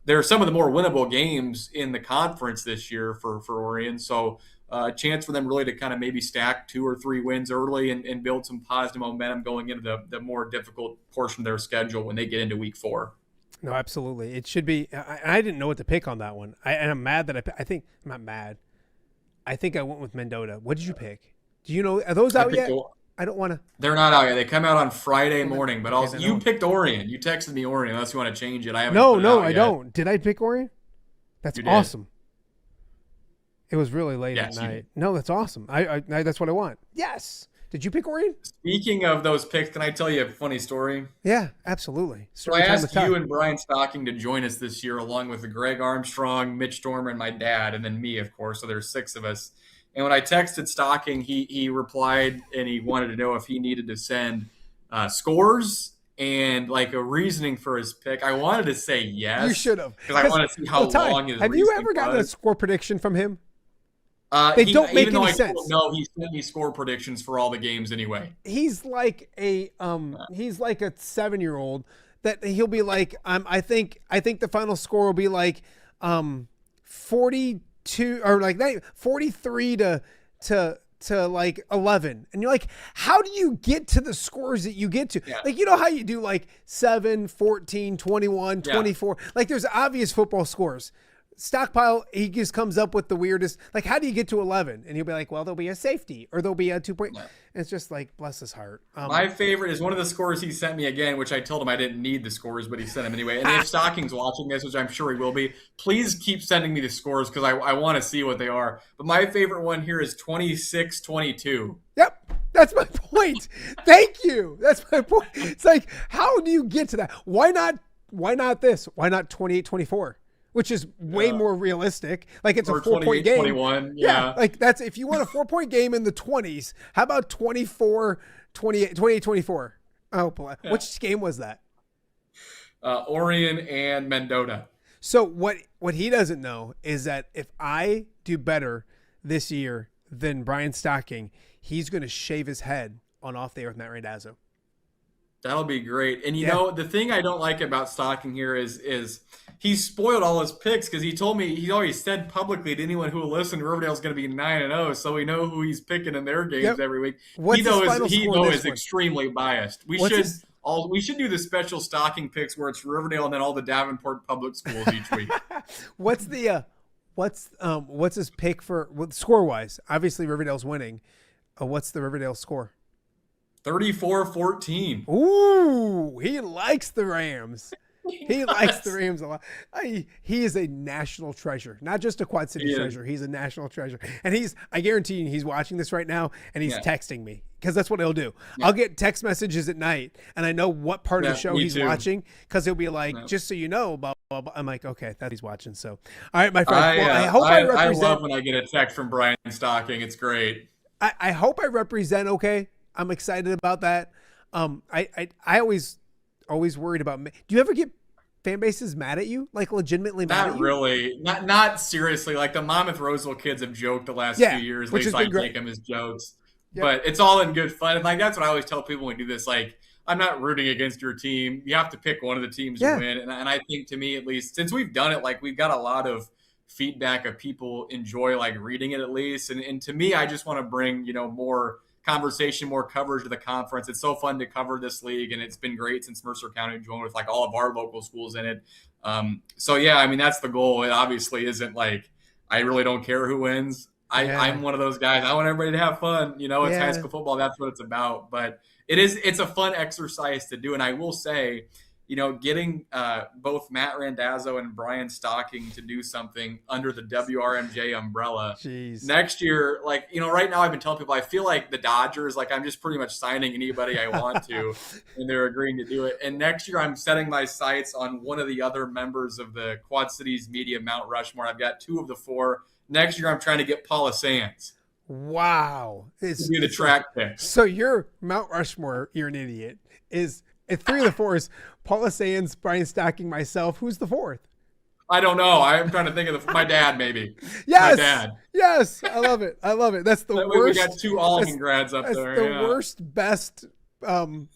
they're some of the more winnable games in the conference this year for Orion. So a chance for them really to kind of maybe stack 2 or 3 wins early and build some positive momentum going into the more difficult portion of their schedule when they get into week 4. No, absolutely. It should be. I didn't know what to pick on that one. And I'm mad that I think I'm not mad. I think I went with Mendota. What did you pick? Do you know, are those out yet? I don't want to. They're not out yet. They come out on Friday morning, but also you picked Orion. You texted me Orion unless you want to change it. I haven't. No, I don't. Did I pick Orion? That's awesome. It was really late at night. No, that's awesome. I that's what I want. Yes. Did you pick Orion? Speaking of those picks, can I tell you a funny story? Yeah, absolutely. So I asked you and Brian Stocking to join us this year, along with Greg Armstrong, Mitch Stormer, and my dad, and then me, of course. So there's 6 of us. And when I texted Stocking, he replied, and he wanted to know if he needed to send scores and like a reasoning for his pick. I wanted to say yes. You should have. Because I want to see how long his Have you ever gotten a score prediction from him? They don't make any sense. No, he sent me score predictions for all the games anyway. He's like a 7-year-old that he'll be like, I think the final score will be like 42 or like 43 to like 11. And you're like, how do you get to the scores that you get to? Yeah. Like, you know how you do like 7, 14, 21, 24. Like there's obvious football scores. Stockpile, he just comes up with the weirdest, like, how do you get to 11? And he'll be like, well, there'll be a safety or there'll be a 2 point. Yeah. And it's just like, bless his heart. My favorite is one of the scores he sent me again, which I told him I didn't need the scores, but he sent them anyway. And if Stocking's watching this, which I'm sure he will be, please keep sending me the scores because I want to see what they are. But my favorite one here is 26-22. Yep. That's my point. Thank you. That's my point. It's like, how do you get to that? Why not this? Why not 28-24? Which is way more realistic. Like it's a 4-point game. 21, yeah. Like that's, if you want a 4-point game in the 20s, how about 28-24? Oh boy. Yeah. Which game was that? Orion and Mendota. So what he doesn't know is that if I do better this year than Brian Stocking, he's going to shave his head on Off the Air with Matt Randazzo. That'll be great. And you know, the thing I don't like about Stocking here is he spoiled all his picks because he always said publicly to anyone who will listen, Riverdale's going to be 9-0, so we know who he's picking in their games every week. He is extremely biased. We should do the special Stocking picks where it's Riverdale and then all the Davenport public schools each week. What's his pick for score wise? Obviously Riverdale's winning. What's the Riverdale score? 34-14. Ooh, he likes the Rams. He likes the Rams a lot. He is a national treasure, not just a Quad City treasure. He's a national treasure. And I guarantee you, he's watching this right now and he's texting me because that's what he'll do. Yeah. I'll get text messages at night and I know what part of the show he's watching because he'll be like, just so you know, blah, blah, blah. I'm like, okay, that he's watching. So, all right, my friend. I hope I represent. I love when I get a text from Brian Stocking. It's great. I hope I represent okay. I'm excited about that. I always worried about. Do you ever get fan bases mad at you? Like legitimately mad at you? Not really. Not seriously. Like the Monmouth Roseville kids have joked the last few years. At least I take them as jokes. Yep. But it's all in good fun. And like that's what I always tell people when we do this. Like I'm not rooting against your team. You have to pick one of the teams to win. And I think to me at least, since we've done it, like we've got a lot of feedback of people enjoy like reading it at least. And to me, I just want to bring, more conversation, more coverage of the conference. It's so fun to cover this league, and it's been great since Mercer County joined with like all of our local schools in it. So yeah, I mean that's the goal. It obviously isn't like I really don't care who wins. I'm one of those guys. I want everybody to have fun. It's high school football. That's what it's about. But it's a fun exercise to do. And I will say, getting both Matt Randazzo and Brian Stocking to do something under the WRMJ umbrella next year, like, right now I've been telling people, I feel like the Dodgers, like I'm just pretty much signing anybody I want to and they're agreeing to do it. And next year I'm setting my sights on one of the other members of the Quad Cities Media Mount Rushmore. I've got 2 of the 4. Next year I'm trying to get Paula Sands. Wow. To be the track pick. So your Mount Rushmore, you're an idiot, is 3 of the 4 is Paula Sands, Brian Stocking, myself. Who's the 4th? I don't know. I'm trying to think of my dad, maybe. Yes. My dad. Yes. I love it. That's the worst. We got 2 Allman grads up there. That's the worst, best Mount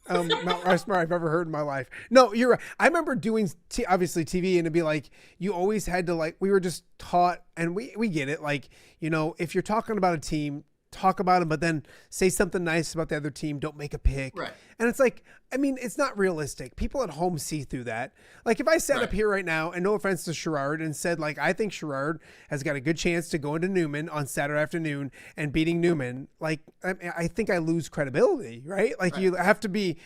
Rushmore I've ever heard in my life. No, you're right. I remember doing obviously TV, and it'd be like you always had to like we were just taught, and we get it. Like if you're talking about a team, talk about them, but then say something nice about the other team. Don't make a pick. Right. And it's like, I mean, it's not realistic. People at home see through that. Like if I sat up here right now, and no offense to Sherrard, and said like, I think Sherrard has got a good chance to go into Newman on Saturday afternoon and beating Newman. Like, I think I lose credibility, right? Like you have to be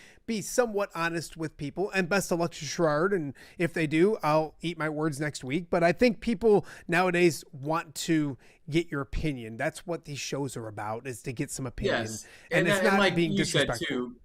somewhat honest with people, and best of luck to Sherrard. And if they do, I'll eat my words next week. But I think people nowadays want to get your opinion. That's what these shows are about, is to get some opinion. Yes. And it's not like being you disrespectful. Said too,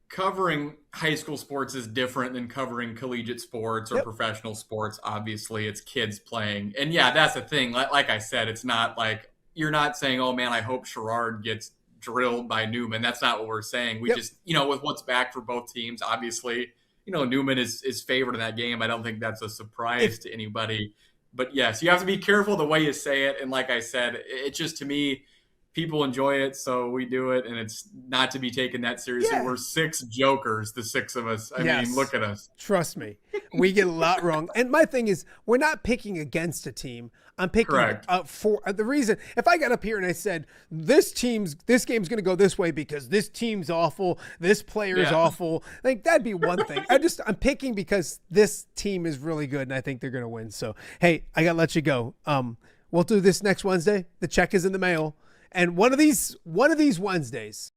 covering high school sports is different than covering collegiate sports or professional sports. Obviously, it's kids playing. And yeah, that's the thing. Like I said, it's not like you're not saying, oh man, I hope Sherrard gets drilled by Newman. That's not what we're saying. We just, with what's back for both teams, obviously, Newman is favored in that game. I don't think that's a surprise to anybody. But yes, you have to be careful the way you say it. And like I said, it's just, to me, people enjoy it, so we do it, and it's not to be taken that seriously. Yeah. We're 6 jokers, the 6 of us. I mean, look at us. Trust me, we get a lot wrong. And my thing is, we're not picking against a team. I'm picking for the reason. If I got up here and I said this game's going to go this way because this team's awful, this player's awful, like that'd be one thing. I'm picking because this team is really good and I think they're going to win. So hey, I got to let you go. We'll do this next Wednesday. The check is in the mail. And one of these Wednesdays,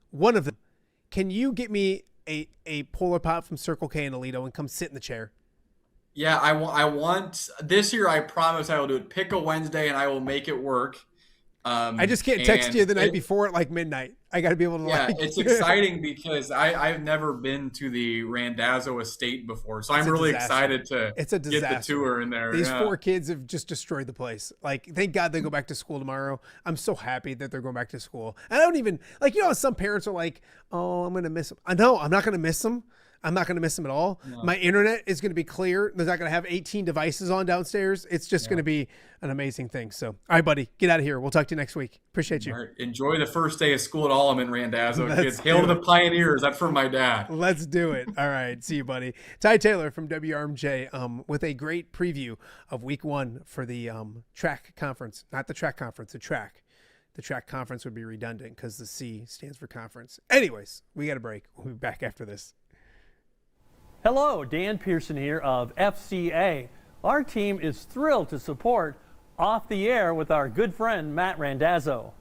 one of them, can you get me a Polar Pop from Circle K in Aledo and come sit in the chair? Yeah, I want this year. I promise I will do it. Pick a Wednesday and I will make it work. I just can't text you the night before at like midnight. I got to be able to. Yeah, it's exciting because I've never been to the Randazzo estate before, so I'm really excited to get the tour in there. These 4 kids have just destroyed the place. Like, thank God they go back to school tomorrow. I'm so happy that they're going back to school. And I don't even some parents are like, "Oh, I'm going to miss them." I know I'm not going to miss them. I'm not going to miss them at all. No. My internet is going to be clear. They're not going to have 18 devices on downstairs. It's just going to be an amazing thing. So, all right, buddy, get out of here. We'll talk to you next week. Appreciate you. All right. Enjoy the first day of school at Alleman, Randazzo. Kids, hail to the Pioneers. That's from my dad. Let's do it. All right. See you, buddy. Ty Taylor from WRMJ with a great preview of week 1 for the TRAC conference. Not the track conference, the TRAC. The TRAC conference would be redundant because the C stands for conference. Anyways, we got a break. We'll be back after this. Hello, Dan Pearson here of FCA. Our team is thrilled to support Off the Air with our good friend Matt Randazzo.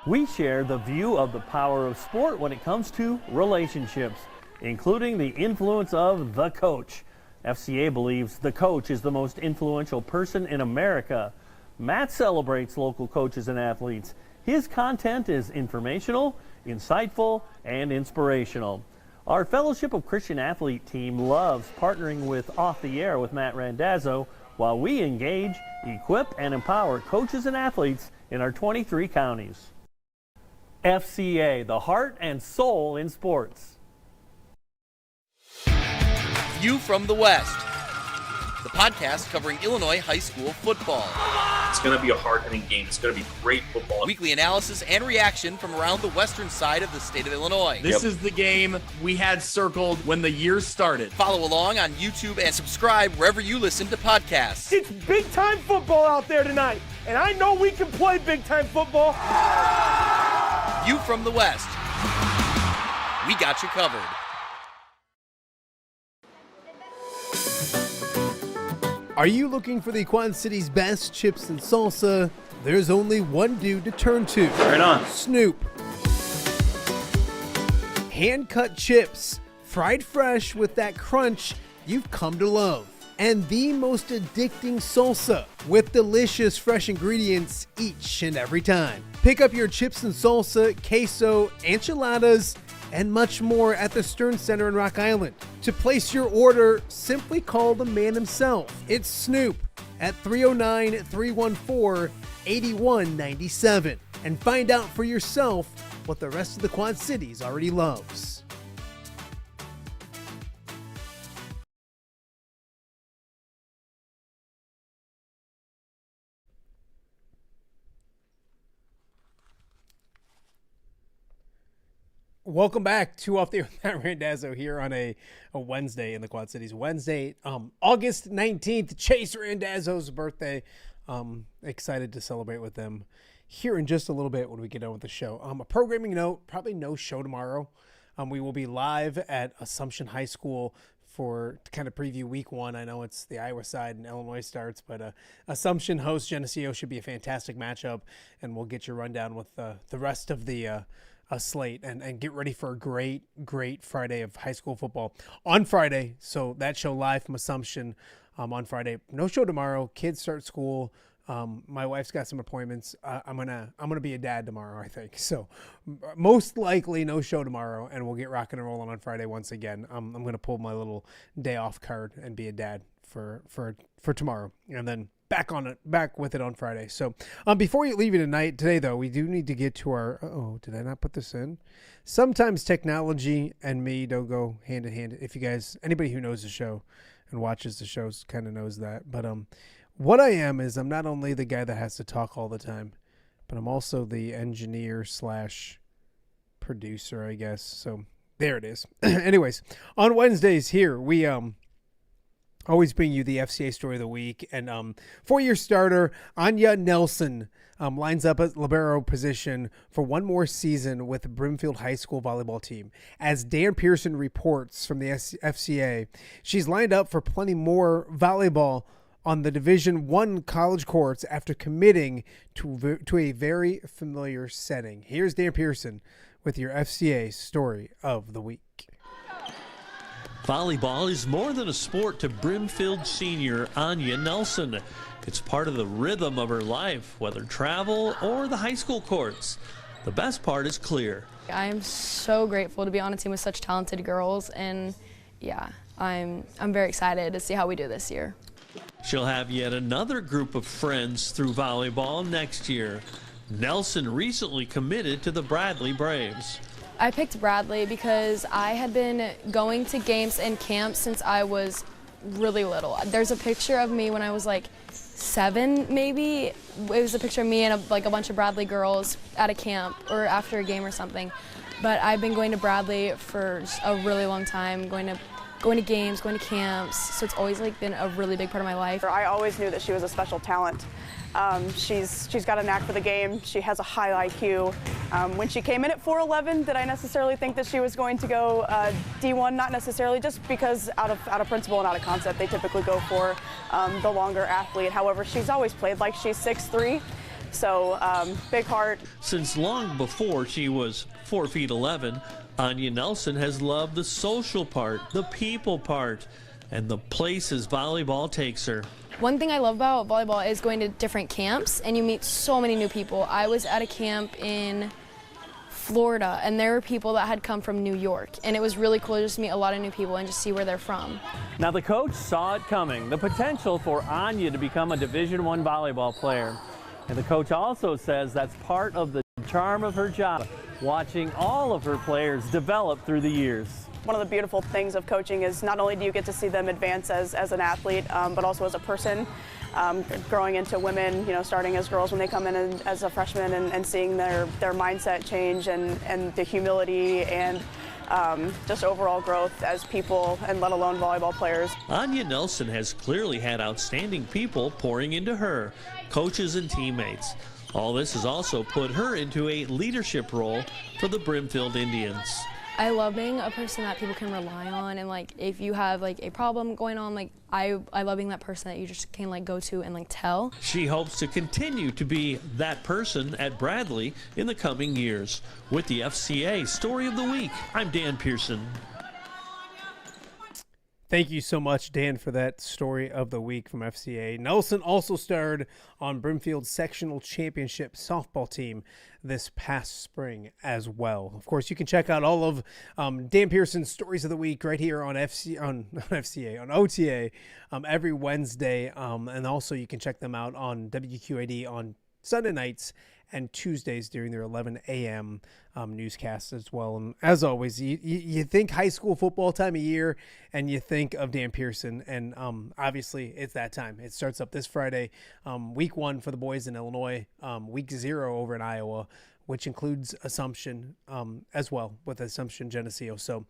We share the view of the power of sport when it comes to relationships, including the influence of the coach. FCA believes the coach is the most influential person in America. Matt celebrates local coaches and athletes. His content is informational, insightful, and inspirational. Our Fellowship of Christian Athlete team loves partnering with Off the Air with Matt Randazzo while we engage, equip, and empower coaches and athletes in our 23 counties. FCA, the heart and soul in sports. View from the West, the podcast covering Illinois high school football. It's going to be a hard-hitting game. It's going to be great football. Weekly analysis and reaction from around the western side of the state of Illinois. This is the game we had circled when the year started. Follow along on YouTube and subscribe wherever you listen to podcasts. It's big-time football out there tonight, and I know we can play big-time football. View from the West. We got you covered. Are you looking for the Quad City's best chips and salsa? There's only one dude to turn to. Right on. Snoop. Hand-cut chips, fried fresh with that crunch you've come to love. And the most addicting salsa with delicious fresh ingredients each and every time. Pick up your chips and salsa, queso, enchiladas, and much more at the Stern Center in Rock Island. To place your order, simply call the man himself. It's Snoop at 309-314-8197 and find out for yourself what the rest of the Quad Cities already loves. Welcome back to Off the Air with Matt Randazzo here on a Wednesday in the Quad Cities. Wednesday, August 19th, Chase Randazzo's birthday. Excited to celebrate with them here in just a little bit when we get done with the show. A programming note, probably no show tomorrow. We will be live at Assumption High School to kind of preview week 1. I know it's the Iowa side and Illinois starts, but Assumption hosts Geneseo should be a fantastic matchup, and we'll get your rundown with the rest of the slate and get ready for a great Friday of high school football on Friday. So that show live from Assumption on Friday. No show tomorrow. Kids start school. My wife's got some appointments. I'm gonna be a dad tomorrow, I think. So most likely no show tomorrow, and we'll get rocking and rolling on Friday once again. I'm gonna pull my little day off card and be a dad for tomorrow, and then back with it on Friday. So before we leave you today, though, we do need to get to our did I not put this in? Sometimes technology and me don't go hand in hand. If you guys, anybody who knows the show and watches the shows kind of knows that. But What I am is I'm not only the guy that has to talk all the time, but I'm also the engineer / producer, I guess. So there it is. Anyways, on Wednesdays here, we always bring you the FCA story of the week. And 4-year starter Anya Nelson lines up at libero position for one more season with the Brimfield High School volleyball team. As Dan Pearson reports from the FCA, she's lined up for plenty more volleyball on the Division I college courts after committing to a very familiar setting. Here's Dan Pearson with your FCA story of the week. Volleyball is more than a sport to Brimfield senior Anya Nelson. It's part of the rhythm of her life, whether travel or the high school courts. The best part is clear. I'm so grateful to be on a team with such talented girls, and yeah, I'm very excited to see how we do this year. She'll have yet another group of friends through volleyball next year. Nelson recently committed to the Bradley Braves. I picked Bradley because I had been going to games and camps since I was really little. There's a picture of me when I was like 7, maybe. It was a picture of me and a bunch of Bradley girls at a camp or after a game or something. But I've been going to Bradley for a really long time, going to games, going to camps, so it's always been a really big part of my life. I always knew that she was a special talent. She's got a knack for the game. She has a high IQ. When she came in at 4'11", did I necessarily think that she was going to go D1? Not necessarily, just because out of principle and out of concept, they typically go for the longer athlete. However, she's always played like she's 6'3", so big heart. Since long before she was 4'11", Anya Nelson has loved the social part, the people part, and the places volleyball takes her. One thing I love about volleyball is going to different camps, and you meet so many new people. I was at a camp in Florida, and there were people that had come from New York, and it was really cool to just meet a lot of new people and just see where they're from. Now the coach saw it coming, the potential for Anya to become a Division I volleyball player. And the coach also says that's part of the charm of her job, watching all of her players develop through the years. One of the beautiful things of coaching is not only do you get to see them advance as an athlete, but also as a person, growing into women, starting as girls when they come in as a freshman and seeing their mindset change and the humility and just overall growth as people, and let alone volleyball players. Anya Nelson has clearly had outstanding people pouring into her, coaches and teammates. All this has also put her into a leadership role for the Brimfield Indians. I love being a person that people can rely on, and if you have a problem going on, I love being that person that you just can go to and tell. She hopes to continue to be that person at Bradley in the coming years. With the FCA Story of the Week, I'm Dan Pearson. Thank you so much, Dan, for that story of the week from FCA. Nelson also starred on Brimfield's sectional championship softball team this past spring as well. Of course, you can check out all of Dan Pearson's stories of the week right here on OTA every Wednesday, and also you can check them out on WQAD on Sunday nights and Tuesdays during their 11 a.m. Newscasts as well. And as always, you think high school football time of year, and you think of Dan Pearson, and obviously it's that time. It starts up this Friday, week 1 for the boys in Illinois, week 0 over in Iowa, which includes Assumption as well, with Assumption Geneseo. So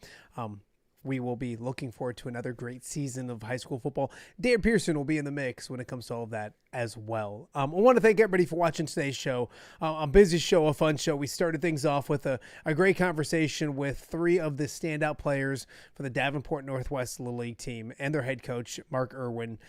we will be looking forward to another great season of high school football. Dan Pearson will be in the mix when it comes to all of that as well. I want to thank everybody for watching today's show. A busy show, a fun show. We started things off with a great conversation with 3 of the standout players for the Davenport Northwest Little League team and their head coach, Mark Irwin.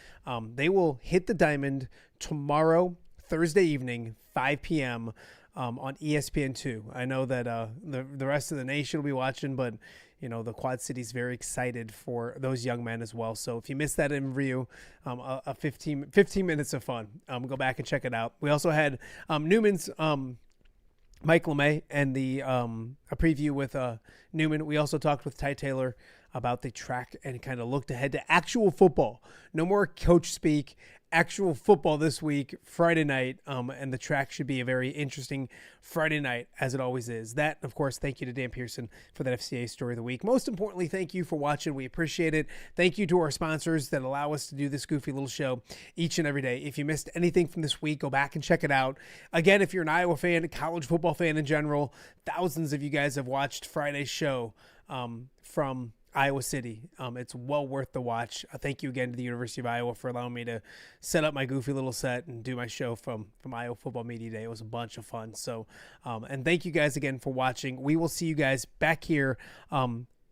They will hit the diamond tomorrow, Thursday evening, 5 p.m., on ESPN2. I know that the rest of the nation will be watching, but the Quad City's very excited for those young men as well. So if you missed that interview, a 15 minutes of fun. Go back and check it out. We also had Newman's Mike LeMay and a preview with Newman. We also talked with Ty Taylor about the TRAC and kind of looked ahead to actual football. No more coach speak. actual football this week, Friday night, and the track should be a very interesting Friday night, as it always is. That, of course, thank you to Dan Pearson for that FCA Story of the Week. Most importantly, thank you for watching. We appreciate it. Thank you to our sponsors that allow us to do this goofy little show each and every day. If you missed anything from this week, go back and check it out. Again, if you're an Iowa fan, a college football fan in general, thousands of you guys have watched Friday's show from Iowa City. It's well worth the watch. Thank you again to the University of Iowa for allowing me to set up my goofy little set and do my show from Iowa Football Media Day. It was a bunch of fun. So, and thank you guys again for watching. We will see you guys back here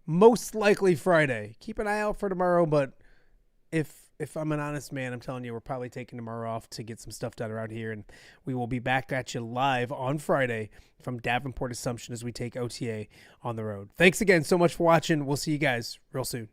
most likely Friday. Keep an eye out for tomorrow, but if I'm an honest man, I'm telling you, we're probably taking tomorrow off to get some stuff done around here, and we will be back at you live on Friday from Davenport Assumption as we take OTA on the road. Thanks again so much for watching. We'll see you guys real soon.